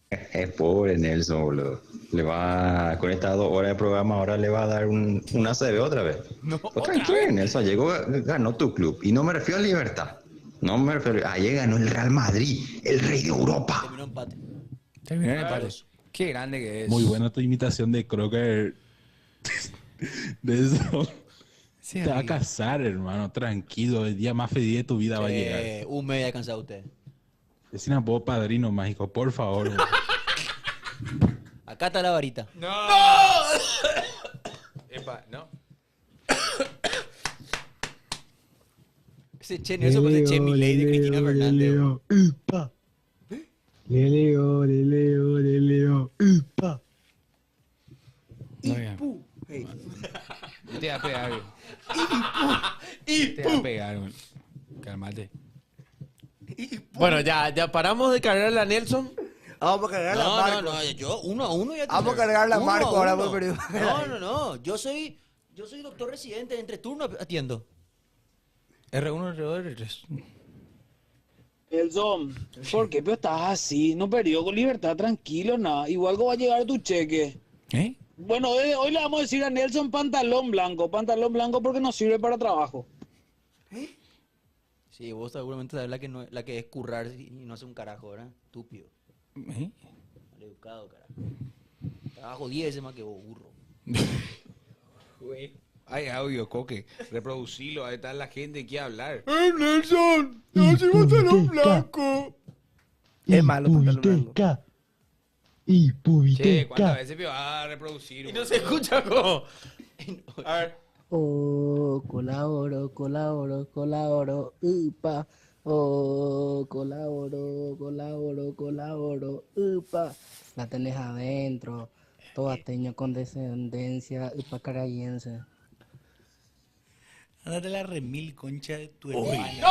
Es pobre Nelson, boludo. Le va, con estas 2 horas de programa, ahora le va a dar una ACB otra vez. No, Pues tranquilo, Nelson, llegó, ganó tu club. Y no me refiero a Libertad. No me refiero. Ayer ganó el Real Madrid, el rey de Europa. Terminó empate. Terminó en empate. Qué grande que es. Muy buena tu imitación de Crocker. De eso. Sí, te va a amigo. casar, hermano. Tranquilo. El día más feliz de tu vida va a llegar. Un mes ya cansado usted. Decina vos, padrino mágico, por favor. Acá está la varita. No. Epa, no. Ese Che Nelson con ese Che Milei de Cristina Fernández. Le leo. No, ya. Hey. Te va a pegar, güey. Te va a pegar, güey. Cálmate. Bueno, ya paramos de cargar a Nelson. Vamos a cargar a Marco. No, yo 1-1 ya. Vamos a cargar a Marco ahora por periodo. No. Yo soy doctor residente, entre turnos atiendo. R1, R2, R3. Nelson, ¿por qué pero estás así? No perdió con libertad, tranquilo, nada. Igual que va a llegar tu cheque. ¿Eh? Bueno, desde hoy le vamos a decir a Nelson pantalón blanco porque no sirve para trabajo. Sí, vos seguramente sabés la que es currar y no hace un carajo, ¿verdad? Estúpido. Maleducado, carajo. Trabajo 10 veces más que vos, burro. Hay audio, Coque. Reproducilo, ahí está la gente que quiere hablar. Nelson! ¡No se pantalón blanco! Es malo pantalón blanco. Y Che, pubiteca. ¿cuántas veces me va a reproducir? Y no se escucha como. A ver. Oh, colaboro, upa. Oh, colaboro, upa. La tenés adentro. Tobateño con descendencia, upa carayense. Ándate la remil concha de tu hermana.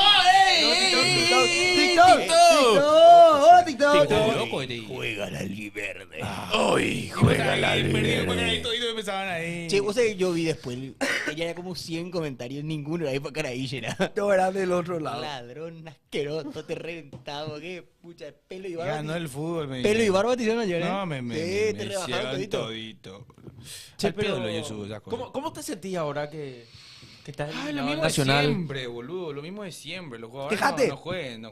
¡TikTok! Juega la albiverde. ¡Ay, juega la albiverde! Che, vos sabés que yo vi después, ella era como 100 comentarios, ninguno era ahí para Caraí, era. Todo era del otro lado. Ladrón asqueroso, te reventado, qué pucha, pelo y barba. Ganó el fútbol, me Pelo y barba te hicieron ayer, ¿eh? No, te me rebajaron hicieron todito. todito. Che, Al pero pedo yo subo esas cosas. ¿Cómo te sentís ahora que estás en Lo el mismo Nacional? de siempre, boludo. Lo mismo de siempre. Los jugadores Quejate. no juegan,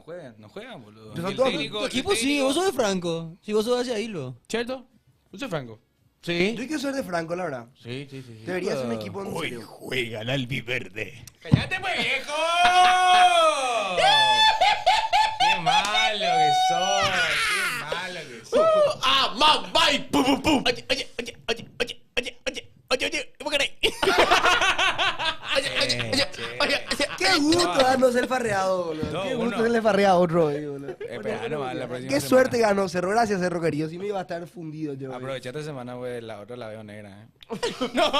boludo. Pero Y el todo- técnico, Tu equipo sí, vos sos de Franco. Si vos sos hacia Hilo. ¿Cierto? Yo soy Franco. Sí. Yo quiero ser de Franco, la verdad. Sí. Debería ser un equipo en serio. Juega la albiverde. ¡Cállate, pues, viejo! ¡Qué malo que sos! ¡Qué malo que sos! ¡Ah, man, bye! ¡Pum, pum, pum! Oye, ¿por qué no? Qué gusto ganó ser farreado, boludo. No, Qué gusto uno. serle farreado a otro hoy, boludo. Espera, nomás, la próxima Qué semana. suerte ganó Cerro. Gracias, Cerro querido. Si me iba a estar fundido yo. Aprovecha esta semana, güey. La otra la veo negra, ¡No!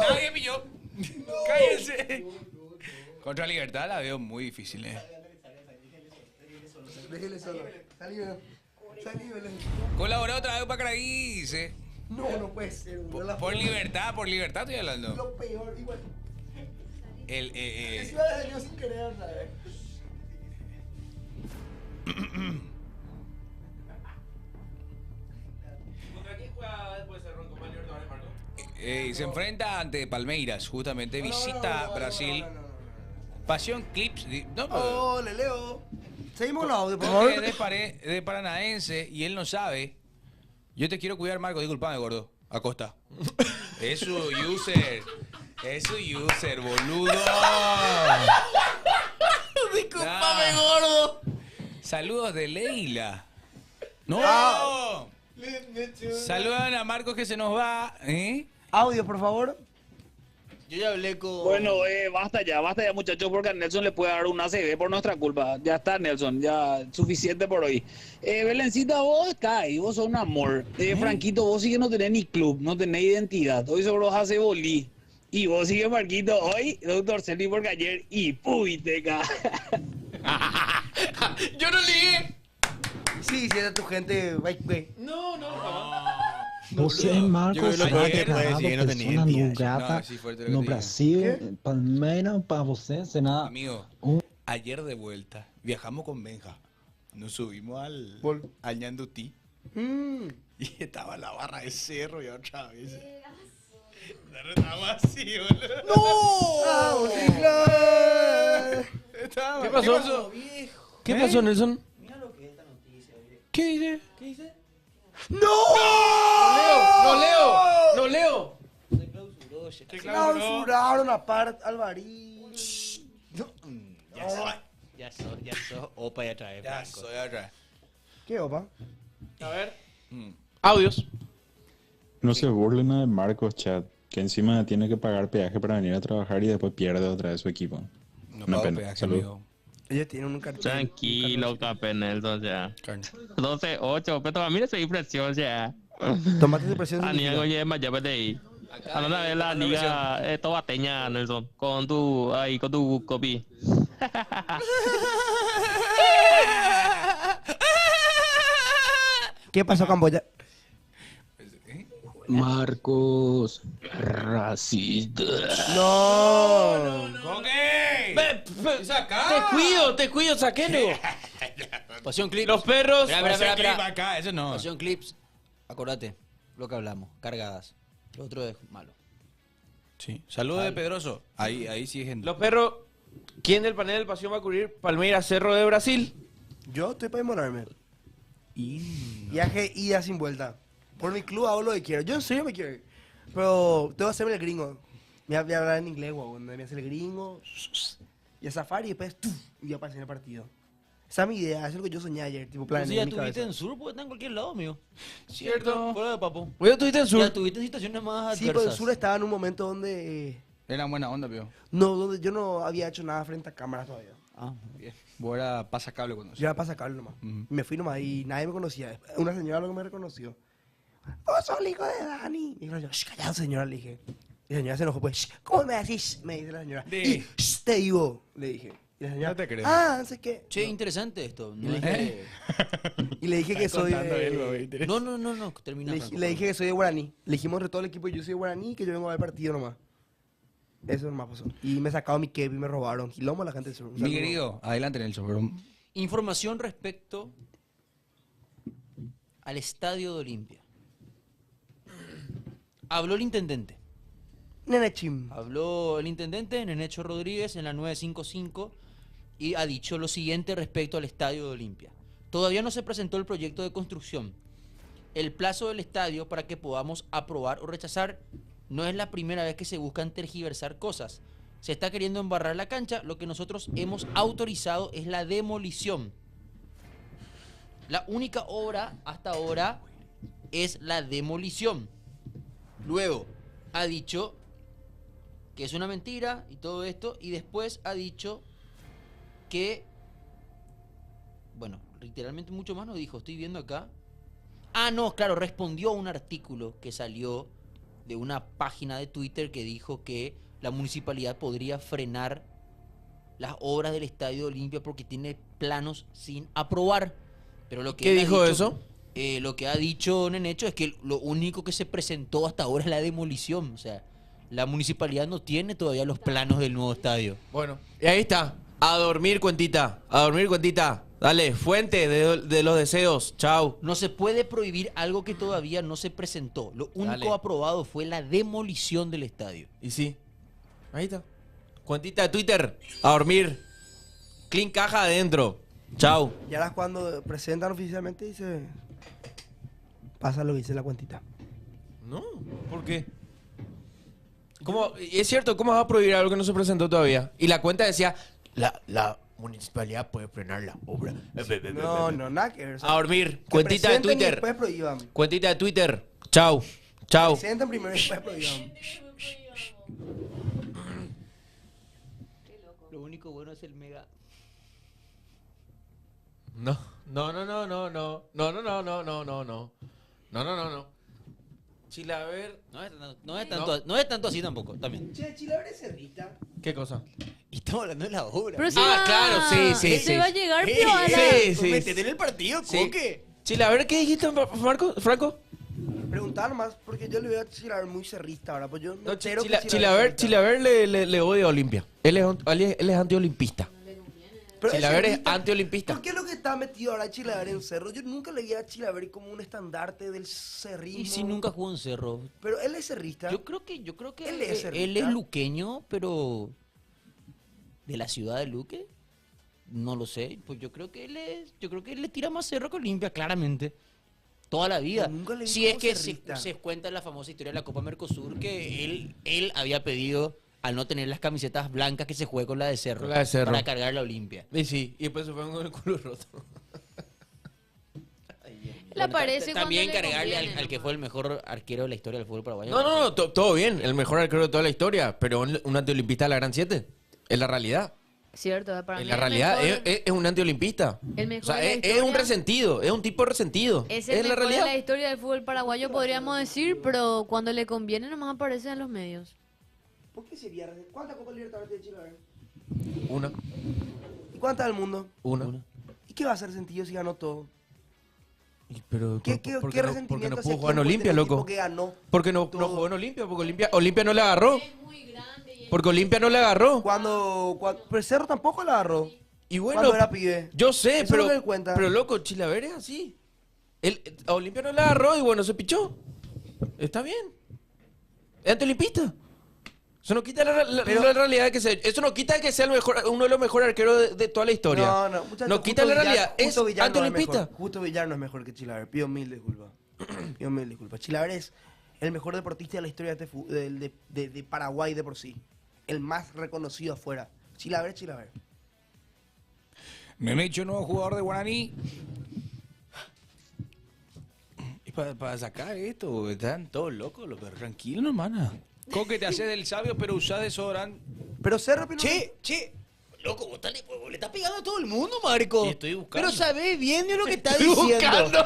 Nadie pilló. Cállense. Contra Libertad la veo muy difícil, Déjele solo. Salí, Belén. Colaboró otra vez para Caraí, dice. No puede ser. Por libertad estoy hablando. Lo peor, igual. El, Se iba a salir sin querer, ¿sabes? Se enfrenta ante Palmeiras, justamente visita Brasil. Pasión Clips. Oh, le leo. Seguimos con los audios, por favor. Porque de paranaense y él no sabe. Yo te quiero cuidar, Marco. Disculpame, gordo. Acosta. Es su user. Es su user, boludo. Disculpame, gordo. Saludos de Leila. ¡No! Saludan a Marcos que se nos va. Audio, por favor. Yo ya hablé con... Bueno, basta ya muchachos, porque a Nelson le puede dar un ACV por nuestra culpa. Ya está, Nelson, ya suficiente por hoy. Belencita, vos acá y vos sos un amor. Franquito, vos sí que no tenés ni club, no tenés identidad. Hoy solo os hace bolí. Y vos sigue Marquito, hoy, doctor Celi, porque ayer, y pubiteca. ¡Yo no ligué! Sí, si era tu gente, güey. No. Você, Yo Marcos, creo que lo será que puede declarado decir que no tenía persona identidad. non grata No, sí, fuerte lo que no te digo. Brasil. Palmeiras, para você, será Amigo, ayer de vuelta, viajamos con Benja. Nos subimos al Ñandutí. Y estaba la barra de cerro y otra vez. Estaba así, boludo. ¡No! Estaba- ¿Qué pasó? ¿Qué pasó, Nelson? Mira lo que es esta noticia, viejo. ¿Qué dice? ¿Qué dice? ¡No leo! Se clausuró, se Clausuraron a Part Alvarín. Ya sos opa y atrae, Ya Franco. soy otra. ¿Qué, opa? A ver. Audios. No se burlen de Marcos, chat, que encima tiene que pagar peaje para venir a trabajar y después pierde otra vez su equipo. No Una pago pena. peaje, Salud. amigo. Ellos tienen un cartel. Tranquilo, Cape Nelson, ya. 12-8, pero a mí no se impresión, ya. Tomate de presión. Aniago ya más ya vete ahí. A la vez la liga tobateña, Nelson, con tu copy. ¿Qué pasó, Camboya? Marcos racista. No. ¿Con qué? Te cuido, saquelo. Pasión Clips. Los perros. Espera. Acá, eso no. Pasión Clips. Acordate lo que hablamos. Cargadas. Lo otro es malo. Sí. Saludos de Pedroso. Ahí sí es gente. Los perros. ¿Quién del panel del Pasión va a cubrir Palmeiras Cerro de Brasil? Yo estoy para demorarme. Viaje ida sin vuelta. Por mi club hago lo que quiero. Yo en serio me quiero ir. Pero tengo que hacerme el gringo. Voy a hablar en inglés, guau. Me voy a hacer el gringo. Y a Safari y después y voy a aparecer en el partido. Esa es mi idea. Eso es lo que yo soñé ayer. Tipo, plan Si ya estuviste en Sur, pues está en cualquier lado, amigo. Cierto. Fuera de papo. ¿Ya estuviste en Sur? Ya estuviste en situaciones más Sí, pero adversas. el Sur estaba en un momento donde... Era buena onda, pío. No, donde yo no había hecho nada frente a cámaras todavía. Ah, muy bien. Vos era pasacable cuando Yo era para sacarlo nomás. Me fui nomás y nadie me conocía. Una señora lo que me reconoció. ¡Vos sos el hijo de Dani! Y yo, callado, señora, le dije. Y la señora se enojó, pues, ¿cómo me decís? Me dice la señora. Y, te digo, le dije. Y la señora, No te creo. no sé qué. Che, interesante esto. Y le dije, y le dije que soy... No, termina. le dije que soy de Guaraní. Le dijimos entre todo el equipo, yo soy de Guaraní, que yo vengo a ver partido nomás. Eso nomás pasó. Y me sacaron mi cape y me robaron. Quilombo la gente del Sur. Mi querido, adelante Nelson. Pero... Información respecto al estadio de Olimpia. Habló el intendente. Nenechim. Habló el intendente, Nenecho Rodríguez, en la 955 y ha dicho lo siguiente respecto al estadio de Olimpia. Todavía no se presentó el proyecto de construcción. El plazo del estadio para que podamos aprobar o rechazar no es la primera vez que se buscan tergiversar cosas. Se está queriendo embarrar la cancha. Lo que nosotros hemos autorizado es la demolición. La única obra hasta ahora es la demolición. Luego ha dicho que es una mentira y todo esto, y después ha dicho que, bueno, literalmente mucho más no dijo, estoy viendo acá. Ah, no, claro, respondió a un artículo que salió de una página de Twitter que dijo que la municipalidad podría frenar las obras del Estadio Olimpia porque tiene planos sin aprobar. Pero lo que ¿Qué él ha dijo dicho, eso? Lo que ha dicho Nenecho es que lo único que se presentó hasta ahora es la demolición. O sea, la municipalidad no tiene todavía los planos del nuevo estadio. Bueno, y ahí está. A dormir, cuentita. A dormir, cuentita. Dale, fuente de los deseos. Chau. No se puede prohibir algo que todavía no se presentó. Lo único Dale. aprobado fue la demolición del estadio. Y sí. Ahí está. Cuentita de Twitter. A dormir. Clean caja adentro. Chau. Y ahora cuando presentan oficialmente dice... Pasa lo que dice la cuentita. No, ¿por qué? ¿Cómo? Es cierto, ¿cómo vas a prohibir algo que no se presentó todavía? Y la cuenta decía, la municipalidad puede frenar la obra. No, nada que ver. A dormir. Que Cuentita de presenten y Twitter. después prohíban. Cuentita de Twitter. Chau. Chau. Presenten primero y después prohíban. Lo único bueno es el mega. No. Chilaver. No es tanto así tampoco, también. Che, Chilaver es cerrita. ¿Qué cosa? Y estamos hablando de la obra. Pero se Ah, va- claro, sí. Se va a llegar, Sí, pero a la... sí. Métete en el partido, Sí. Coque. Chilaver, ¿qué dijiste, Franco? Preguntar más, porque yo le veo a Chilaver muy cerrista ahora. Pues yo no entero que Chilaver le odia a Olimpia. Él es antiolimpista. Pero Chilaver es cerrista. antiolimpista. ¿Por qué es lo que está metido ahora Chilaver en Cerro? Yo nunca le vi a Chilaver como un estandarte del cerrismo. Y si nunca jugó en Cerro. Pero él es cerrista. Yo creo que Él es cerrista. él es luqueño, pero de la ciudad de Luque. No lo sé. Pues yo creo que él le tira más Cerro que Olimpia, claramente. Toda la vida. Yo nunca le vi Si es como que cerrista. se cuenta la famosa historia de la Copa Mercosur que él había pedido al no tener las camisetas blancas que se juegue con la de Cerro. Con la de Cerro. Para cargar la Olimpia. Y sí, y después se fue con el culo roto. Le aparece También cuando le cargarle conviene, al que nomás. fue el mejor arquero de la historia del fútbol paraguayo. No, todo bien. El mejor arquero de toda la historia, pero un antiolimpista de la Gran 7. Es la realidad. Cierto, para En mí la el realidad mejor- es un antiolimpista. El O mejor sea, de la es un historia. resentido, es un tipo resentido. Es Es el la mejor de realidad. la historia del fútbol paraguayo, podríamos decir, pero cuando le conviene nomás aparece en los medios. ¿Por qué sería? ¿Cuántas Copas Libertadores tiene Chile? A ver. Una. ¿Y cuántas del mundo? Una. ¿Y qué va a hacer sentido si ganó todo? Pero, ¿Qué porque qué no resentimiento pudo hacia jugar en quién puede Olimpia, tener un loco. tipo que ganó Porque no todo? jugó en Olimpia, porque Olimpia no le agarró. Porque Olimpia no le agarró. Pero Cerro tampoco la agarró. Y bueno, cuando era pibe. yo sé, Eso es lo pero, que él cuenta. pero loco, Chilaver es así. A Olimpia no le agarró y bueno, se pichó. Está bien. Es antiolimpista. Eso no quita la realidad de que sea. Eso no quita que sea el mejor, uno de los mejores arqueros de toda la historia. No, muchachos, no quita la realidad. Es Justo Villar no es antiolimpista. mejor. Justo Villar no es mejor que Chilaver. Pido mil disculpas. Pido mil disculpas. Chilaver es el mejor deportista de la historia de Paraguay de por sí. El más reconocido afuera. Chilaver es Chilaver. Memecho, nuevo jugador de Guaraní. Y para sacar esto, están todos locos, los perros. Tranquilo, no, mana. Coque, te haces del sabio, pero usá desodorante. Pero Cerro, Che, loco, vos le estás pegando a todo el mundo, Marco. Y estoy buscando. Pero sabés bien de lo que está Estoy diciendo. buscando.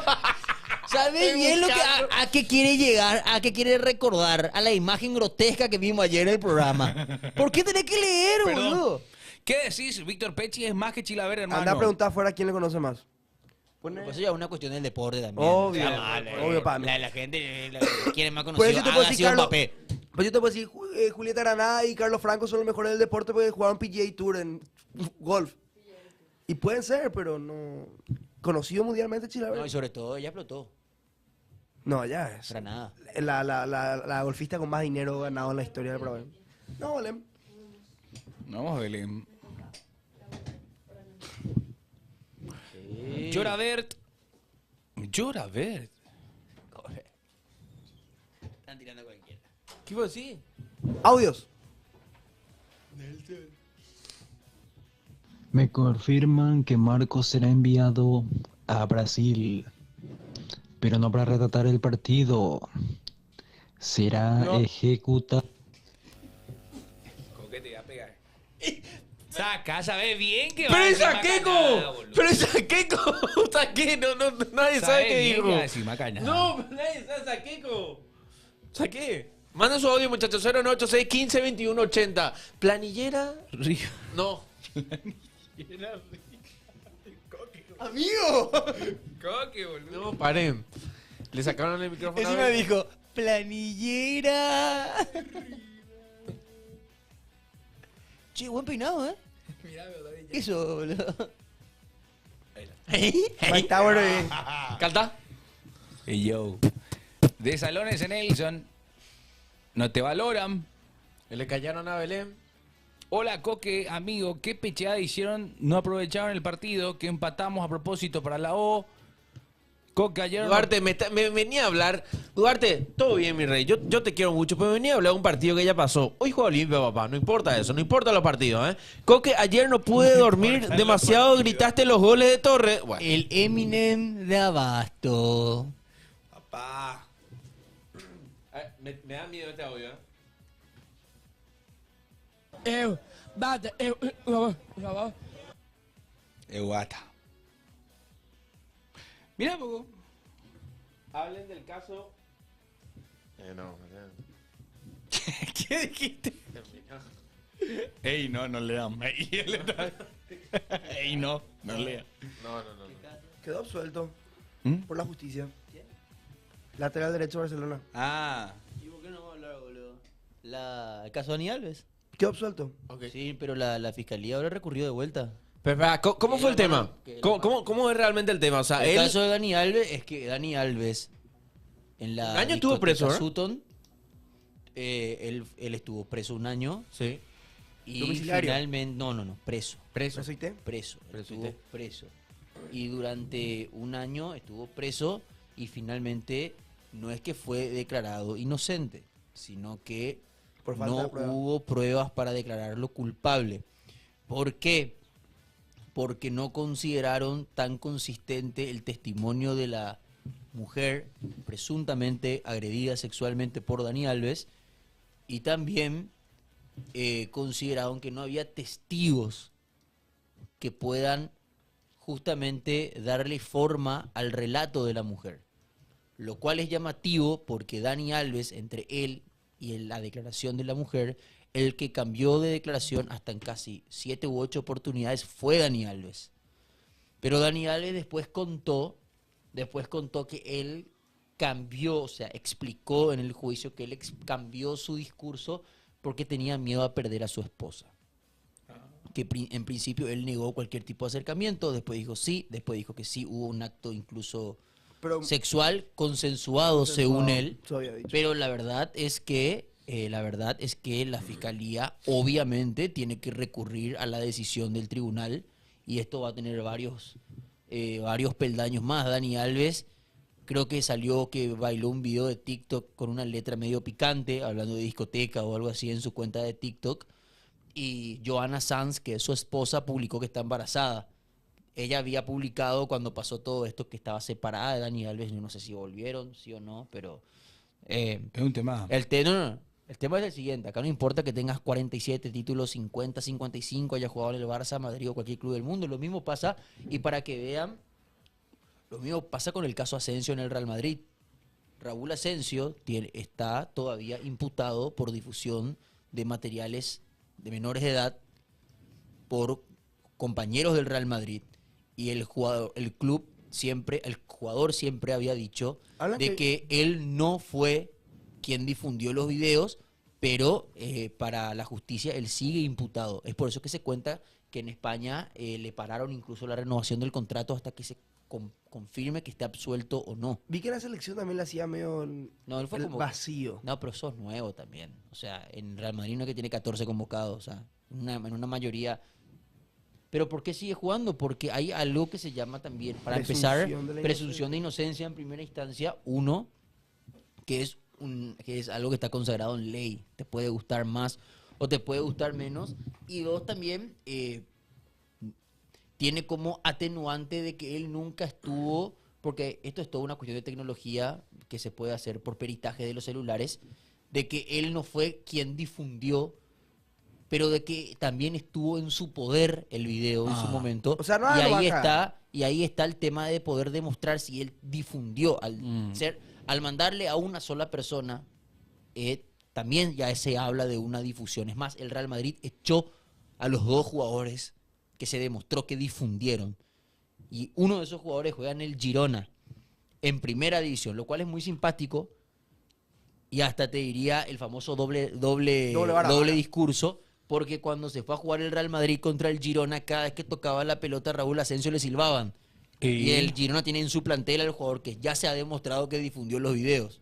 Sabés Estoy bien buscando. a qué quiere llegar, a qué quiere recordar, a la imagen grotesca que vimos ayer en el programa. ¿Por qué tenés que leer, Perdón. boludo? ¿Qué decís? Víctor Pechi es más que Chilaver, hermano. Anda a preguntar afuera quién le conoce más. Pues eso ya es una cuestión del deporte también. Obvio, Está mal, obvio para mí. La gente quiere más Pues conocido. yo te puedo Ha decir, sido Carlos, Mbappé. pues yo te puedo decir, Julieta Granada y Carlos Franco son los mejores del deporte porque jugaron PGA Tour en golf. Y pueden ser, pero no... Conocido mundialmente Chilaver. No, y sobre todo ella explotó. No, ya es. Granada. La golfista con más dinero ganado en la historia del Paraguay. No, Belén. No, Belén. Lloravert. Lloravert. Están tirando cualquiera. ¿Qué iba a decir? Audios. Me confirman que Marcos será enviado a Brasil, pero no para retratar el partido. Será No. ejecutado. Coque te voy a pegar. Saca, sabes bien que ¡Pero va a es decir Saqueco! macanada, boludo. ¡Pero es Saqueco! Saqué, nadie sabe Sabes qué bien dijo. que va a decir macanada. No, pero nadie sabe Saqueco. Saqué. Manda su audio, muchachos. 0986 15 21 80. Planillera. Río. No. ¡Amigo! Coque, boludo. No, paren. Le sacaron el micrófono. Encima a ver. dijo, planillera. Che, buen peinado, ¿eh? ¿Qué eso, boludo? Mike Tower, Canta. Hey, yo. De Salones en Nelson. No te valoran. Le callaron a Belén. Hola, Coque, amigo. ¿Qué pecheada hicieron? No aprovecharon el partido. Que empatamos a propósito para la O. Coque, ayer... Duarte, me venía a hablar. Duarte, todo bien, mi rey. Yo te quiero mucho, pero me venía a hablar de un partido que ya pasó. Hoy juega Olimpia, papá. No importa eso, no importa los partidos, ¿eh? Coque, ayer no pude dormir demasiado. Gritaste los goles de Torres. Bueno. El Eminem de Abasto. Papá. Me da miedo este audio, ¿eh? Guata. Mira, poco. Hablen del caso. No. ¿Qué dijiste? Ey, no lean. Ey, no lean. No. Quedó absuelto ¿Mm? por la justicia. Lateral derecho de Barcelona. Ah. ¿Y por qué no vamos a hablar, boludo? El caso de Dani Alves. Quedó absuelto. Sí, pero la fiscalía ahora recurrió de vuelta. Pero, espera, ¿cómo fue el tema? ¿Cómo es realmente el tema? O sea, El él... caso de Dani Alves es que Dani Alves en la Un año estuvo preso, discoteca ¿eh? Sutton, él estuvo preso un año. Sí. Y ¿Domiciliario? finalmente, no, preso. Preso. ¿Preso IT? Preso, Preso estuvo IT. preso. Y durante un año estuvo preso y finalmente no es que fue declarado inocente, sino que Por falta no de prueba. hubo pruebas para declararlo culpable. ¿Por qué? Porque no consideraron tan consistente el testimonio de la mujer presuntamente agredida sexualmente por Dani Alves y también consideraron que no había testigos que puedan justamente darle forma al relato de la mujer. Lo cual es llamativo porque Dani Alves, entre él y la declaración de la mujer, el que cambió de declaración hasta en casi 7 u 8 oportunidades fue Dani Alves. Pero Dani Alves después contó que él cambió, o sea, explicó en el juicio que él cambió su discurso porque tenía miedo a perder a su esposa. Que en principio él negó cualquier tipo de acercamiento, después dijo sí, después dijo que sí, hubo un acto incluso sexual consensuado según él, se había dicho. pero la verdad es que la fiscalía obviamente tiene que recurrir a la decisión del tribunal y esto va a tener varios peldaños más. Dani Alves creo que salió que bailó un video de TikTok con una letra medio picante, hablando de discoteca o algo así en su cuenta de TikTok. Y Johanna Sanz, que es su esposa, publicó que está embarazada. Ella había publicado cuando pasó todo esto que estaba separada de Dani Alves. Yo no sé si volvieron, sí o no, pero... es un tema. El tema es el siguiente. Acá no importa que tengas 47 títulos, 50, 55, hayas jugado en el Barça, Madrid o cualquier club del mundo. Lo mismo pasa, y para que vean, lo mismo pasa con el caso Asensio en el Real Madrid. Raúl Asensio está todavía imputado por difusión de materiales de menores de edad por compañeros del Real Madrid, y el jugador siempre había dicho de que él no fue quien difundió los videos, pero para la justicia él sigue imputado. Es por eso que se cuenta que en España le pararon incluso la renovación del contrato hasta que se confirme que esté absuelto o no. Vi que la selección también la hacía medio él fue como vacío. No, pero sos nuevo también. O sea, en Real Madrid no es que tiene 14 convocados, o sea, en una mayoría. Pero ¿por qué sigue jugando? Porque hay algo que se llama también, para empezar, presunción de inocencia en primera instancia. Uno, que es algo que está consagrado en ley. Te puede gustar más o te puede gustar menos. Y dos, también tiene como atenuante de que él nunca estuvo, porque esto es toda una cuestión de tecnología que se puede hacer por peritaje de los celulares, de que él no fue quien difundió, pero de que también estuvo en su poder el video en su momento. O sea, no y lo ahí baja. ahí está el tema de poder demostrar si él difundió al mandarle a una sola persona. También ya se habla de una difusión. Es más, el Real Madrid echó a los 2 jugadores que se demostró que difundieron. Y uno de esos jugadores juega en el Girona, en primera división, lo cual es muy simpático. Y hasta te diría el famoso doble discurso, porque cuando se fue a jugar el Real Madrid contra el Girona, cada vez que tocaba la pelota Raúl Asensio le silbaban. Y el Girona tiene en su plantel al jugador que ya se ha demostrado que difundió los videos.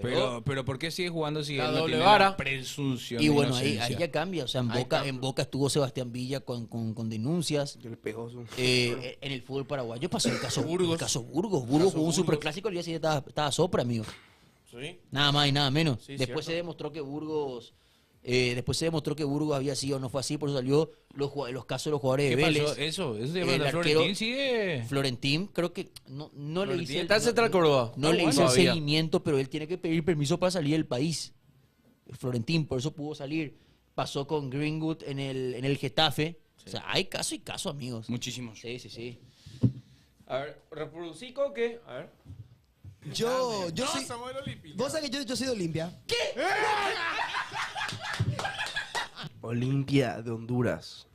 Pero ¿por qué sigue jugando si la él no doble tiene vara. la presunción Y de bueno, ahí inocencia? ya cambia. O sea, en Boca estuvo Sebastián Villa con denuncias. En el fútbol paraguayo pasó el caso Burgos. Burgos jugó un superclásico, el día siguiente estaba sopra, amigo. ¿Sí? Nada más y nada menos. Sí, Después cierto. se demostró que Burgos había sido, no fue así, por eso salió los casos de los jugadores de ¿Qué Vélez. pasó? Eso de El verdad, arquero- Florentín sigue. Florentín, creo que no le Florentín hice está en Central Córdoba. no le hice el Todavía. seguimiento, pero él tiene que pedir permiso para salir del país. Florentín, por eso pudo salir. Pasó con Greenwood en el Getafe. O sea, hay caso y caso, amigos. Muchísimos. Sí. A ver, reproducí Coque. A ver. Yo soy... Vos sabés que yo soy de Olimpia. ¿Qué? Olimpia de Honduras.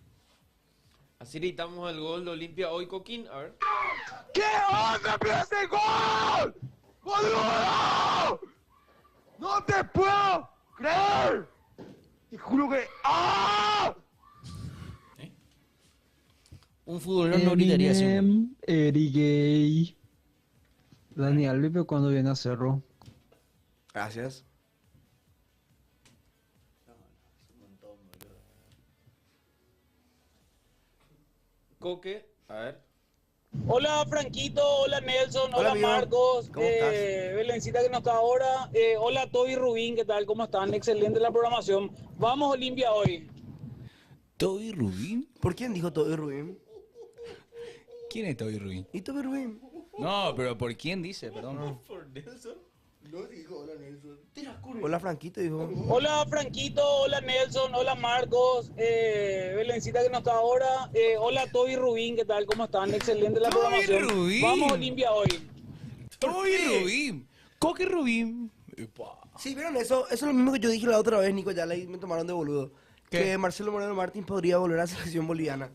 Así gritamos el gol de Olimpia hoy, Coquín. A ver. ¿Qué onda, ese gol? ¡Boludo! ¡No te puedo creer! Te juro que... ¡Ah! Un futbolero no gritaría así. Eri Gay. Dani Alves, pero cuando viene a Cerro. Gracias. Coque. A ver. Hola Franquito, hola Nelson, hola, amigo. Marcos, ¿Cómo estás? Belencita que no está ahora, hola Toby Rubín, ¿qué tal? ¿Cómo están? Excelente la programación. Vamos Olimpia hoy. ¿Toby Rubín? ¿Por quién dijo Toby Rubín? ¿Quién es Toby Rubín? ¿Y Toby Rubín? No, pero ¿por quién dice? Perdón. Por Nelson. Hola, Franquito, dijo. Hola Franquito, hola Nelson, hola Marcos, Belencita que no está ahora, hola Toby Rubín, ¿qué tal? ¿Cómo están? Excelente la programación. Rubín. Vamos Olimpia hoy. Toby Rubín. Coque Rubín. Sí, ¿vieron eso? Eso es lo mismo que yo dije la otra vez, Nico, ya me tomaron de boludo. Que Marcelo Moreno Martín podría volver a la selección boliviana.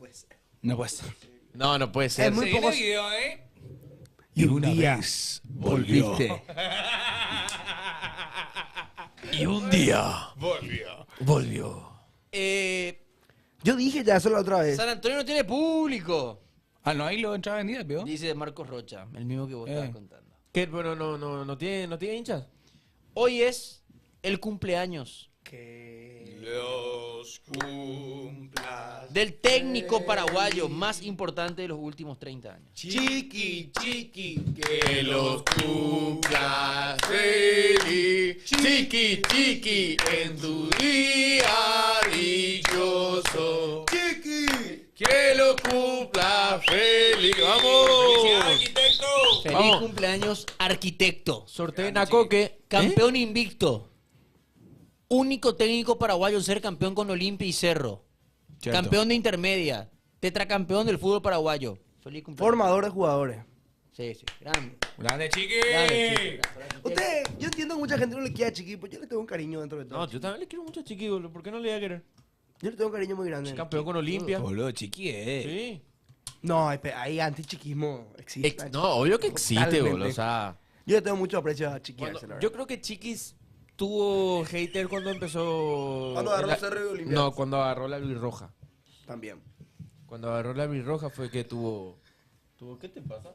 No puede ser. No puede ser. Es muy Seguí poco... el video, ¿eh? Y un día volviste. Y un día volvió. Yo dije ya eso la otra vez. San Antonio no tiene público. Ah, no, ahí lo entrada vendida, ¿vio? Dice Marcos Rocha, el mismo que vos estabas contando. ¿Qué? Bueno, no tiene hinchas. Hoy es el cumpleaños Los cumplas. del técnico paraguayo más importante de los últimos 30 años. Chiqui, que los cumplas feliz. Chiqui, en tu día dichoso. Chiqui, que lo cumpla feliz. ¡Vamos! Arquitecto. Feliz Vamos. cumpleaños, arquitecto. Sorteen a Coque. Campeón invicto. Único técnico paraguayo en ser campeón con Olimpia y Cerro. Cierto. Campeón de intermedia. Tetracampeón del fútbol paraguayo. Feliz cumpleaños. Formador de jugadores. Sí, grande. Grande, Chiqui. Grande, Usted, yo entiendo que mucha gente no le quiere a Chiqui, pero yo le tengo un cariño dentro de todo. No, yo también le quiero mucho a Chiqui, boludo. ¿Por qué no le voy a querer? Yo le tengo un cariño muy grande. Campeón con Olimpia. Boludo, Chiqui, Sí. No, hay antichiquismo. Existe. No, obvio que existe, Totalmente. boludo. O sea, Yo le tengo mucho aprecio a Chiqui cuando- Arce, la verdad. yo creo que Chiquis tuvo hater cuando empezó. Cuando agarró Cerro y Olimpia. No, cuando agarró la Roja. También. Cuando agarró la Roja fue que tuvo. ¿Qué te pasa?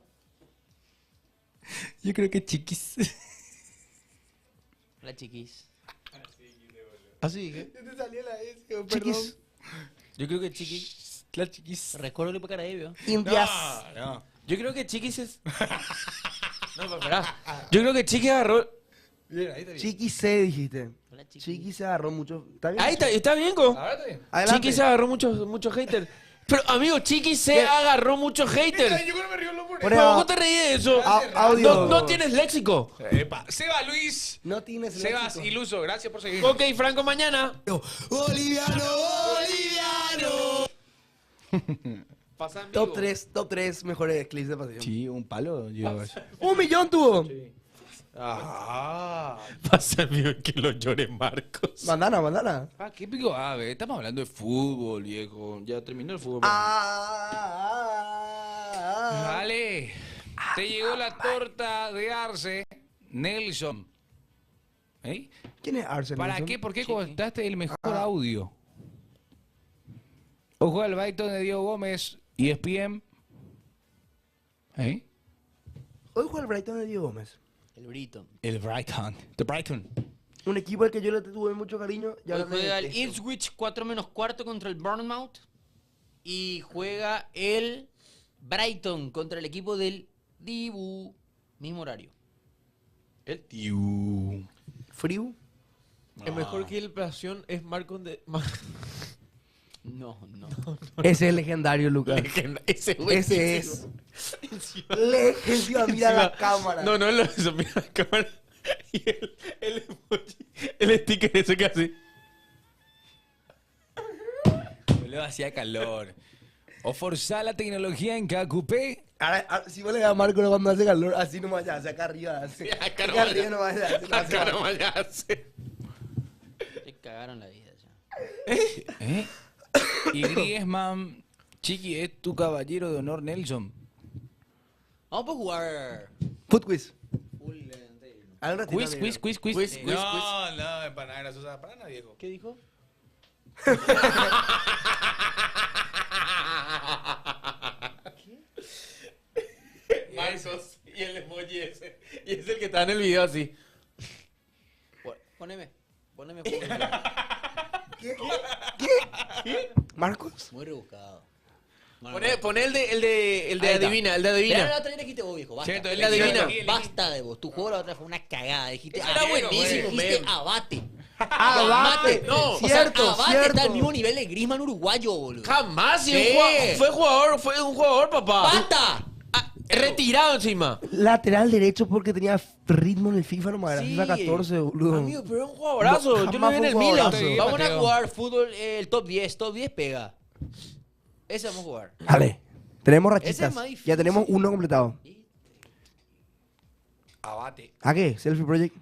Yo creo que Chiquis. Hola, chiquis. Así que. Yo te salí la S, Chiquis. Yo creo que Chiquis. La Chiquis. Recuerdo que cara ahí, ¿vio? Indias. No. Yo creo que Chiquis es. No, pero esperá. Yo creo que Chiquis agarró. Chiqui C, dijiste. Chiqui se agarró mucho. ¿Está bien? Ahí está bien, Go. Adelante. Chiqui se agarró muchos haters. Pero, amigo, Chiqui se agarró muchos haters. Pero vos te reí de eso. Audio. No tienes léxico. Epa. Seba Luis. No tienes Sebas léxico. Iluso, gracias por seguir. Ok, Franco, mañana. Boliviano. Pasa en vivo. Top 3 mejores clips de pasión. Sí, un palo. Yo... 1 millón tuvo. Pasa en vivo que lo llore Marcos. Mandana. Ah, qué pico. Ah, ve, estamos hablando de fútbol, viejo. Ya terminó el fútbol. Vale. Te llegó la torta de Arce, Nelson. ¿Eh? ¿Quién es Arce? ¿Para Nelson? qué? ¿Por qué contaste el mejor audio? Ojo al Brighton de Diego Gómez y ESPN. ¿Eh? Hoy juega el Brighton de Diego Gómez. El Brighton. El Brighton. The Brighton. Un equipo al que yo le tuve mucho cariño. Y Hoy ahora me juega el detesto. Ipswich 4-4 contra el Bournemouth. Y juega el Brighton contra el equipo del Dibu. Mismo horario. El tío. Frío. El mejor que el pasión es Marcos de. No. Ese es legendario, Lucas. Ese Ese es. Legendario. Mira la cámara. No, eso, mira la cámara. Y el emoji, el sticker ese que hace. Boludo, hacía calor. O forzar la tecnología en KQP. Ahora, si vos le das a Marco cuando hace calor, así nomás ya, acá arriba. Así. Acá arriba nomás ya. Acá nomás ya hace. Se cagaron la vida ya. ¿Eh? Y Griezmann, Chiqui, es tu caballero de honor, Nelson. Vamos a jugar. Foot quiz. Quiz. No, empanada grasosa para nadie, viejo. ¿Qué dijo? Marcos y el emoji ese. Y es el que está en el video así. Poneme. ¿Qué? ¿Marcos? Muy rebuscado. Poné el de Ahí está. adivina, el de Pero adivina. la otra vez dijiste vos, viejo. Basta. Cierto, el de adivina. Basta de vos. Tu juego la otra fue una cagada. Dijiste Era buenísimo, dijiste men. abate. Abate. No, Cierto, o sea, abate cierto. está al mismo nivel de Griezmann uruguayo, boludo. Jamás. Si ¿Qué? fue un jugador, papá. ¡Basta! Retirado encima. Lateral derecho porque tenía ritmo en el FIFA nomás. Era Sí. FIFA 14, boludo. Amigo, pero es un jugadorazo. Yo lo jamás vi en fue el un Milan. jugadorazo. Vamos a jugar fútbol, el top 10. Top 10 pega. Ese vamos a jugar. Dale. Tenemos Ese es rachitas. más difícil. Ya tenemos uno completado. Abate. ¿A qué? Selfie Project.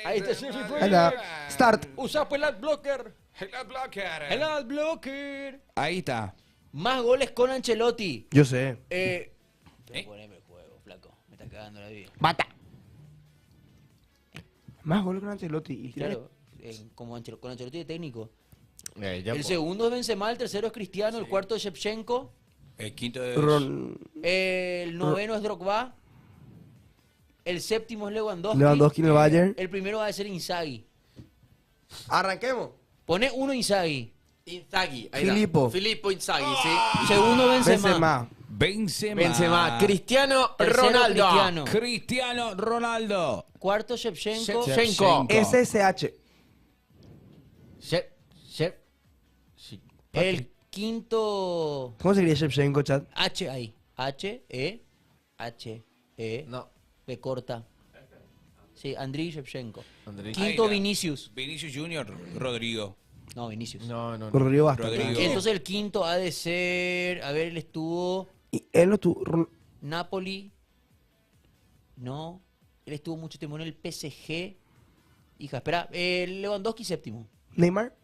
Ahí está el selfie Ahí project. está. Start. Usa pues el adblocker. El adblocker. El adblocker. Ahí está. Más goles con Ancelotti. Yo sé. Poneme el juego, flaco. Me está cagando la vida. Mata. Más goles con Ancelotti. Y Claro, como con Ancelotti de técnico. Ya, El po. segundo es Benzema, el tercero es Cristiano, el cuarto es Shevchenko, El quinto es... el noveno es Drogba, el séptimo es Lewandowski. Lewandowski en el Bayern. El primero va a ser Inzaghi. Arranquemos. Pone uno Inzaghi. Inzaghi. ahí Filippo. está. Filippo Inzaghi, sí. Segundo Benzema. Benzema. Benzema. Cristiano Tercero, Ronaldo. Cristiano. Cristiano Ronaldo. Cuarto Shevchenko. Shevchenko. SSH. El quinto ¿Cómo se escribe Shevchenko, chat? H ahí. H-E. No. B corta. Sí, Andriy Shevchenko. Andriy. Quinto Ahí está. Vinicius. Vinicius Junior, Rodrigo. No, Vinicius. No. Rodrigo Basta. Rodrigo. Entonces el quinto ha de ser. A ver, él estuvo. Y él no tuvo. Napoli. No. Él estuvo mucho tiempo en el PSG. Hija, espera. Lewandowski séptimo. Neymar.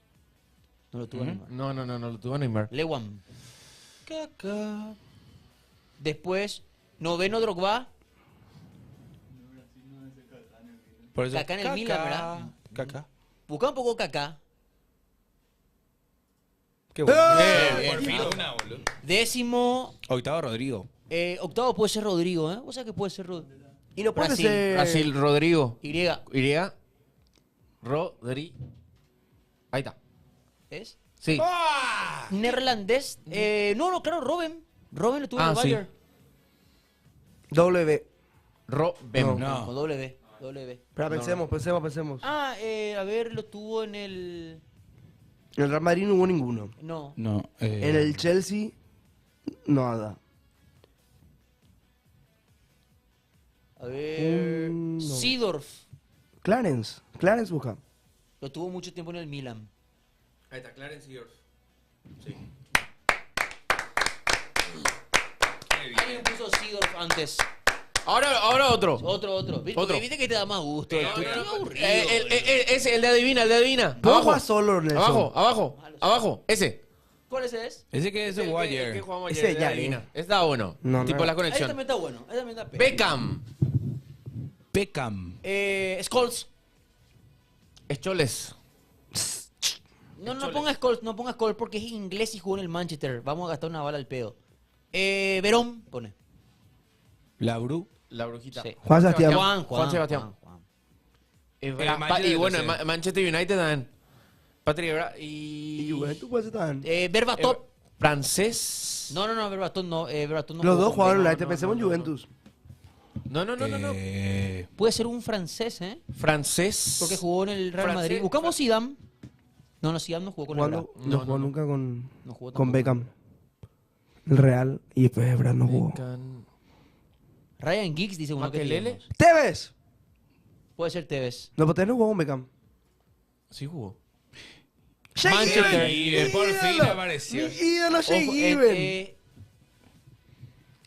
No lo tuvo Neymar. No lo tuvo Neymar. Lewan. Después, noveno Drogba. Por eso, Kaká en el Milan, ¿verdad? Kaká. Busca un poco Kaká. Qué bueno. Bien, Por fin bien. una, boludo. Décimo. Octavo Rodrigo. Octavo puede ser Rodrigo, ¿eh? O sea que puede ser Rodrigo. Y no puede Brasil. ser. Brasil, Rodrigo. Y. Rodri. Ahí está. ¿Es? Sí. Neerlandés. No, claro, Robben. Robben lo tuvo en el sí. Bayern. W. Robben. No. Con W. Pero pensemos. Ah, a ver, lo tuvo en el. En el Real Madrid no hubo ninguno. No. No. En el Chelsea, nada. A ver. No. Seedorf. Clarence busca. Lo tuvo mucho tiempo en el Milan. Ahí está, Clarence Seedorf. Sí. Alguien puso Seedorf antes. Ahora otro. Otro. Viste que te da más gusto. Estoy aburrido. Ese, el de adivina. ¿Puedo Abajo. jugar solo, Nelson? Abajo. Ese. ¿Cuál ese es? Ese que es el que Wire. jugamos Ese ayer, el de ya, adivina. Está bueno. No, Tipo no. la Ahí conexión. también está bueno. Ahí también está Beckham. Beckham. Scholes. Scholes. No ponga Scholes porque es inglés y jugó en el Manchester. Vamos a gastar una bala al pedo. Verón, pone. Labru. La brujita. Sí. Juan Sebastián. Juan Sebastián. Y bueno, Manchester United también. Patrick Evra Y Juventus puede ser también. Berbatov. Francés. No, Berbatov no. Berbatov no Los jugó dos con jugaron en Beckham. United. Pensemos en Juventus. No. Puede ser un francés, ¿eh? Francés. Porque jugó en el Real Francés. Madrid. Buscamos Zidane. No, Zidane no jugó con el Jugando, Real. no jugó nunca con jugó con tampoco. Beckham. El Real. Y después Ebra no jugó. Ryan Giggs dice uno que Makelele. tenemos. ¡Tevez! Puede ser Tevez. No, pero Tevez no jugó con Beckham. Sí jugó. Manchester. Por fin apareció. Mi ídolo, Shea Ojo, Given.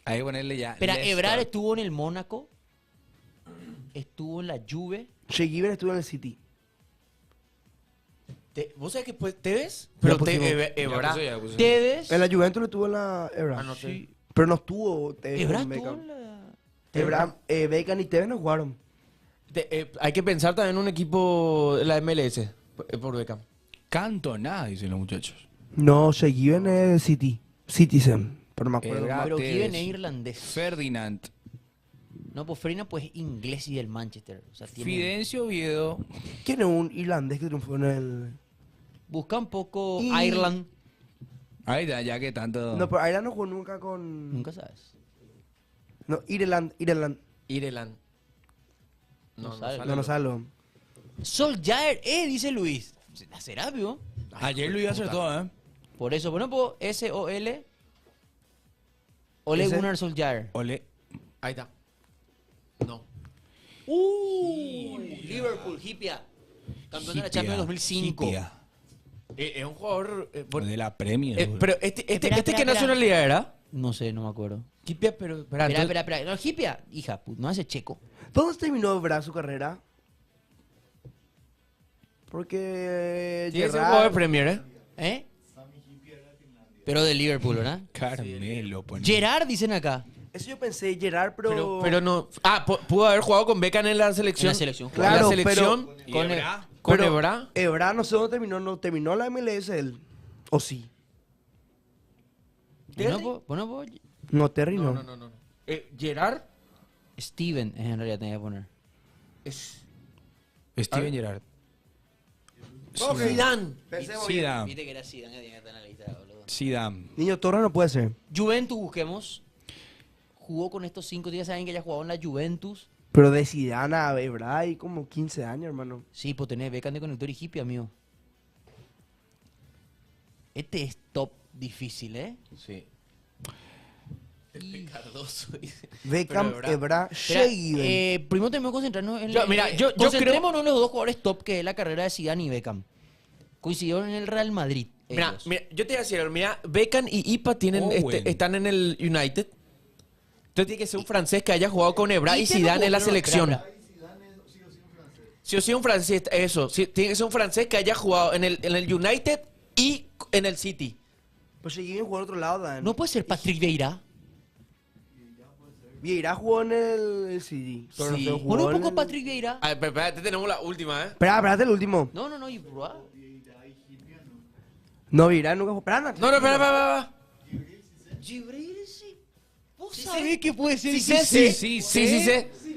Ahí ponerle ya. Espera, Leicester. Ebrar estuvo en el Mónaco. Estuvo en la Juve. Shea Given estuvo en el City. ¿Vos sabés que te ves? Ya Pero pusimos. Evra. Ya puse. Tevez. En la Juventus lo tuvo en la Ebra. Ah, no sé. Sí. Pero no estuvo Tevez Ebra con estuvo Beckham. en la... Ebra, Beckham y Tevez no jugaron. Hay que pensar también en un equipo de la MLS. Por Beckham. Cantona, dicen los muchachos. No, Shea Given es City. Citizen. Pero no me acuerdo. Ebra, Pero Tevez, Given es irlandés. Ferdinand. No, pues Ferdinand pues inglés y del Manchester. O sea, tiene... Fidencio Oviedo. ¿Quién es un irlandés que triunfó en el...? Busca un poco Y- Ireland. Ahí ya que tanto. No, pero Ireland no jugó nunca con... Nunca sabes. No, Ireland. Ireland. No sabe. No sale. Solskjaer, dice Luis. ¿Será, vio? Ayer lo iba a hacer todo, ¿eh? Por eso, bueno, pues S-O-L. Ole ¿Ese? Gunnar Solskjaer. Ole. Ahí está. No. Liverpool, Hipia. Campeón de la Hipia, Champions 2005. Hipia. Es un jugador... De la Premier. pero ¿qué espera. nacionalidad era? No sé, no me acuerdo. Hipia, pero... Espera. No, Hipia, hija, no hace checo. ¿Dónde terminó Ebra su carrera? Porque Tiene que ser un jugador de Premier, ¿Eh? Pero de Liverpool, ¿verdad? Carmelo, pone. Gerard, dicen acá. Eso yo pensé, Gerard, pero... Pero no... Ah, pudo haber jugado con Beckham en la selección. En la selección. Claro, en la selección pero- con Ebra. Con pero Ebra. Ebra no sé dónde terminó, no terminó la MLS él. ¿O sí? Bueno, No, Terry no. No. Gerard Steven, en realidad tenía que poner. es... Steven Gerrard. Zidane. Zidane. Viste que era Zidane, que tenía que estar en la lista, boludo. Zidane. Niño Torres no puede ser. Juventus, busquemos. Jugó con estos 5 días, saben que ya jugado en la Juventus. Pero de Zidane a Ebra hay como 15 años, hermano. Sí, pues tenés Beckham de conector y hippie, amigo. Este es top difícil, ¿eh? Sí. Cardoso. Beckham, Ebra, Espera, Shea primero tenemos que concentrarnos en yo concentrémonos en los dos jugadores top que es la carrera de Zidane y Beckham. Coincidieron en el Real Madrid. Mira, ellos. yo te voy a decir, mira, Beckham y Ipa tienen, Owen. están en el United. Entonces tiene que ser un francés que haya jugado con Ebra y ¿Y quién no Zidane jugó? en la No, selección. espera. Sí o sí un francés, eso. Sí, tiene que ser un francés que haya jugado en el United y en el City. Pues si jugó en otro lado, Dan. No puede ser Patrick Vieira. Vieira jugó en el CD. Pero no Sí. sé, jugó Bueno, un en poco el- Patrick Vieira. A ver, pero espérate, tenemos la última, ¿eh? Espérate el último. No, y Brua. No, Vieira nunca jugó. Espera, Espera. Gibril, sí. ¿Vos sabés que puede ser? Sí.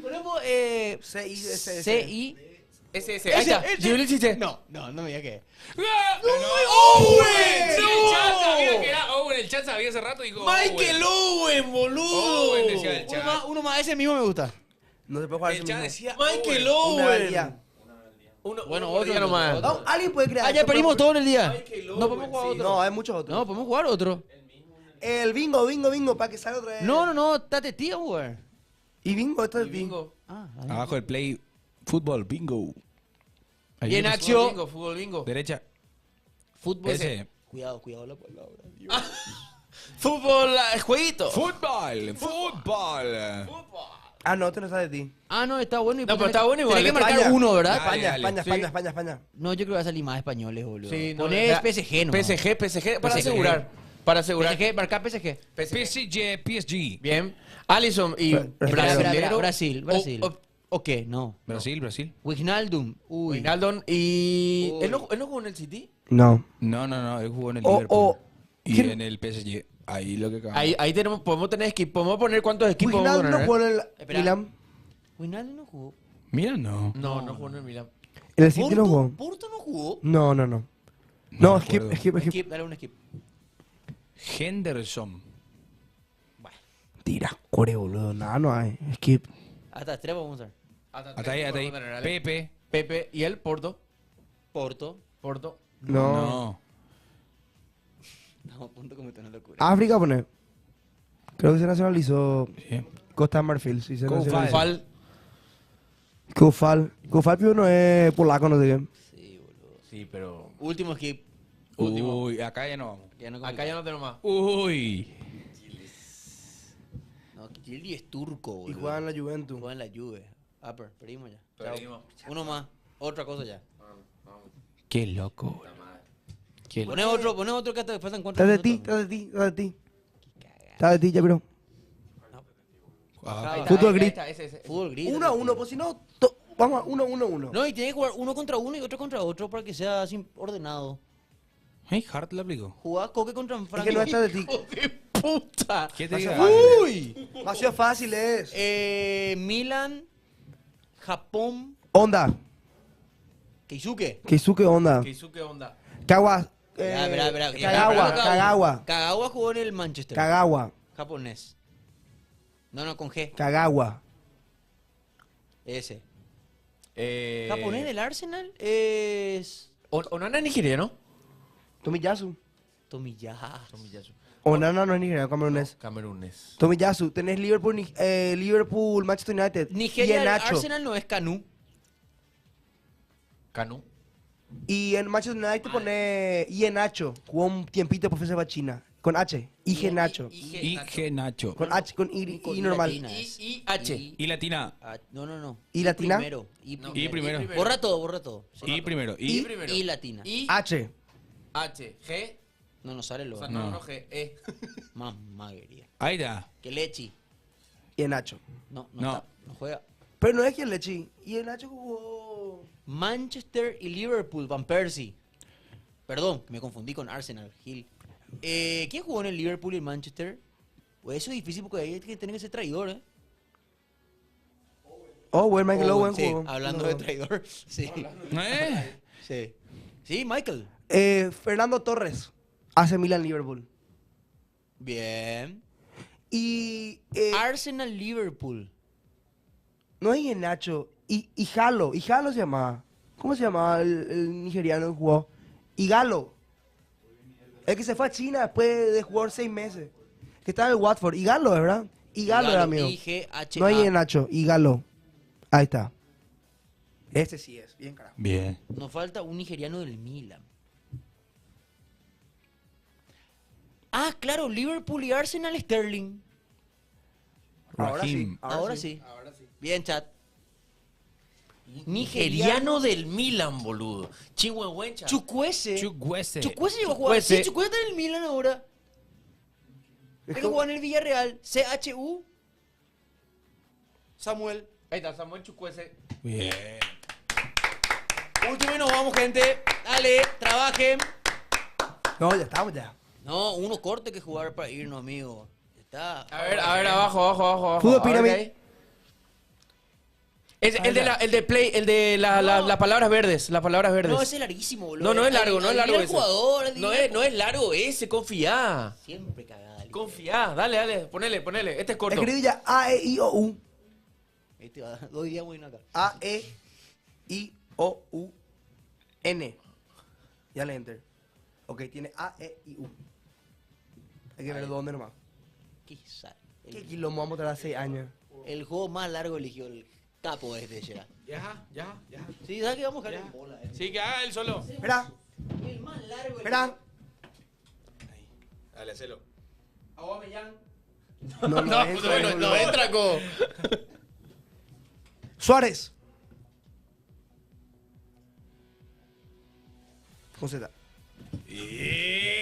Ponemos C-I-S-S. C-I. Ese. Ahí está. Gibril Cissé. No me diga que. El chat sabía hace rato y dijo Michael Owen, boludo. Owen decía el chat. Uno más, ese mismo me gusta. No se puede jugar El ese chat mismo. decía Michael Una Owen. valía. Bueno, otro nomás. No, alguien puede crear. Ya esto, perdimos pero- todo en el día. No podemos jugar otro. No, hay muchos otros. No, podemos jugar otro. El bingo, para que salga otra vez. No, estate tío, güey. Y bingo, esto es bingo. Bingo. Ah, Abajo el play fútbol bingo. Ahí Y en viene. acción. Fútbol bingo. Derecha. Fútbol. Ese. Cuidado la palabra. Fútbol, jueguito. Fútbol. Ah, no, este no está de ti. Ah, no, está bueno. No, pero está bueno igual. Tenés que marcar España. uno, ¿verdad? Dale, dale. España. No, yo creo que va a salir más españoles, boludo. Sí, no, Ponés espera. PSG, ¿no? PSG, para PSG. asegurar. Para asegurar. PSG, marcar PSG. PSG. Bien. Alison y Espera, Brasilero. Brasil. ¿O qué? No. Brasil. Wijnaldum. Uy. Wijnaldum y... Uy. ¿Él no jugó en el City? No. No, él jugó en el O- Liverpool. o- y ¿quién? en el PSG. Ahí lo que acabamos. Ahí podemos tener equipos. Podemos poner cuántos equipos vamos a Wijnaldum no poner. jugó en el Espera. Milan. Wijnaldum no jugó. Mira, no. No jugó en el Milan. En el City no jugó. ¿Porto no jugó? No. No No, me acuerdo. skip. Dale un skip. Henderson. Tira, core, boludo. Nada, no hay. Skip. Hasta 3 vamos a usar. Hasta ahí. Pepe. Pepe y el Porto. Porto. No. Estamos a punto de cometer una locura. África, pone. Creo que se nacionalizó Sí. Costa de Marfil. Sí, se Koufal. nacionalizó. Koufal, pero no es polaco, no sé qué. Sí, boludo. Sí, pero... Último skip. Uy, acá ya no vamos. Acá ya no tenemos más. Uy. No, Gilly es turco, boludo. Y juega en la Juventus. Juega en la Juve. Perdimos ya. Perdimos. Chao. Uno más. Otra cosa ya. Qué loco. Poné otro que hasta después se encuentra. Está de ti, ya, pero. Fútbol gris. Fútbol gris. 1-1, pues si no, vamos a 1-1-1. No, y tiene que jugar uno contra uno y otro contra otro para que sea así ordenado. Hey, Hart lo aplicó. Jugaba Coque contra Es Franco. que no está de ti. ¡Puta! ¿Qué te Más diga? fácil. ¡Uy! Más fácil es. Milan, Japón, Onda. Keisuke. Keisuke Onda. ¿Qué onda? Kagawa. Espera. Kagawa jugó en el Manchester. Kagawa. Japonés. No, con G. Kagawa. Ese. Japonés del Arsenal es... Onana es nigeriano. Tomiyasu. Tomiyasu. Onana no es nigeriano, camerunés. Camerunés. Tomiyasu, tenés Liverpool, Liverpool, Manchester United. Nigeria, el Iheanacho. Arsenal no es Canu. Canu. Y en Manchester United pone Iheanacho. Jugó un tiempito por FSV China. Con H. Iheanacho. Ige Nacho. Con H, con I normal. I, H. Y latina. No. ¿Y latina? Primero. Y primero. Borra todo. Y primero. Y, primero. y latina. I, H. H, G. No sale O lo. sea, no, G, E. Mamá quería. Ahí está. Que lechi. Iheanacho. No No. está, no juega. Pero no es quien Lechi. Iheanacho jugó. Manchester y Liverpool, Van Persie. Perdón, me confundí con Arsenal, Gil. ¿Quién jugó en el Liverpool y el Manchester? Pues eso es difícil porque ahí hay que tener que ser traidor, ¿eh? Owen, Michael Owen sí, jugó. hablando No. de traidor. Sí. Sí. Sí, Michael. Fernando Torres. Hace Milan Liverpool. Bien. Y. Arsenal Liverpool. No es Iheanacho. Y Jalo se llamaba. ¿Cómo se llamaba el nigeriano que jugó? Igalo. El que se fue a China después de jugar 6 meses. Que estaba en el Watford. Igalo, ¿verdad? Igalo era amigo. I-G-H-A. No hay Iheanacho. Igalo. Ahí está. Este sí es. Bien carajo. Bien. Nos falta un nigeriano del Milan. Ah, claro, Liverpool y Arsenal Sterling. Ahora sí. Raheem. Ahora sí. Bien, chat. Nigeriano del Milan, boludo. Chihuahuencha. Chukwueze. Chukwueze. Chukwueze llegó a jugar. Chukwueze. Sí, Chukwueze está en el Milan ahora. Él jugó en el Villarreal. CHU. Samuel. Ahí está, Samuel Chukwueze. Bien. Último y nos vamos, gente. Dale, trabajen. No, ya estamos ya. No, uno corte que jugar para irnos, amigo. Está. A ver, abajo. Fútbol A ver, Pyramid. ahí. Es el de play, el de las palabras verdes, las palabras verdes. No, ese es larguísimo, boludo. No es largo, no es largo El ese. jugador, No es largo ese, confía. Siempre cagada. Confía, dale, ponele. Este es corto. Escribí ya A, E, I, O, U. Este va 2 días muy acá. A, E, I, O, U, N. Ya le enter. Ok, tiene A, E, I, U. Hay que ver dónde nomás. Quizá. ¿Qué quilombo vamos a tardar 6 años? El juego más largo eligió el capo este ya. Ya. Sí, ¿sabes que vamos a dejar en bola? Sí, que haga él solo. Espera, El más largo. espera. Dale, hacelo. Aubameyang. No entra, co. Suárez. Con Z. Bien.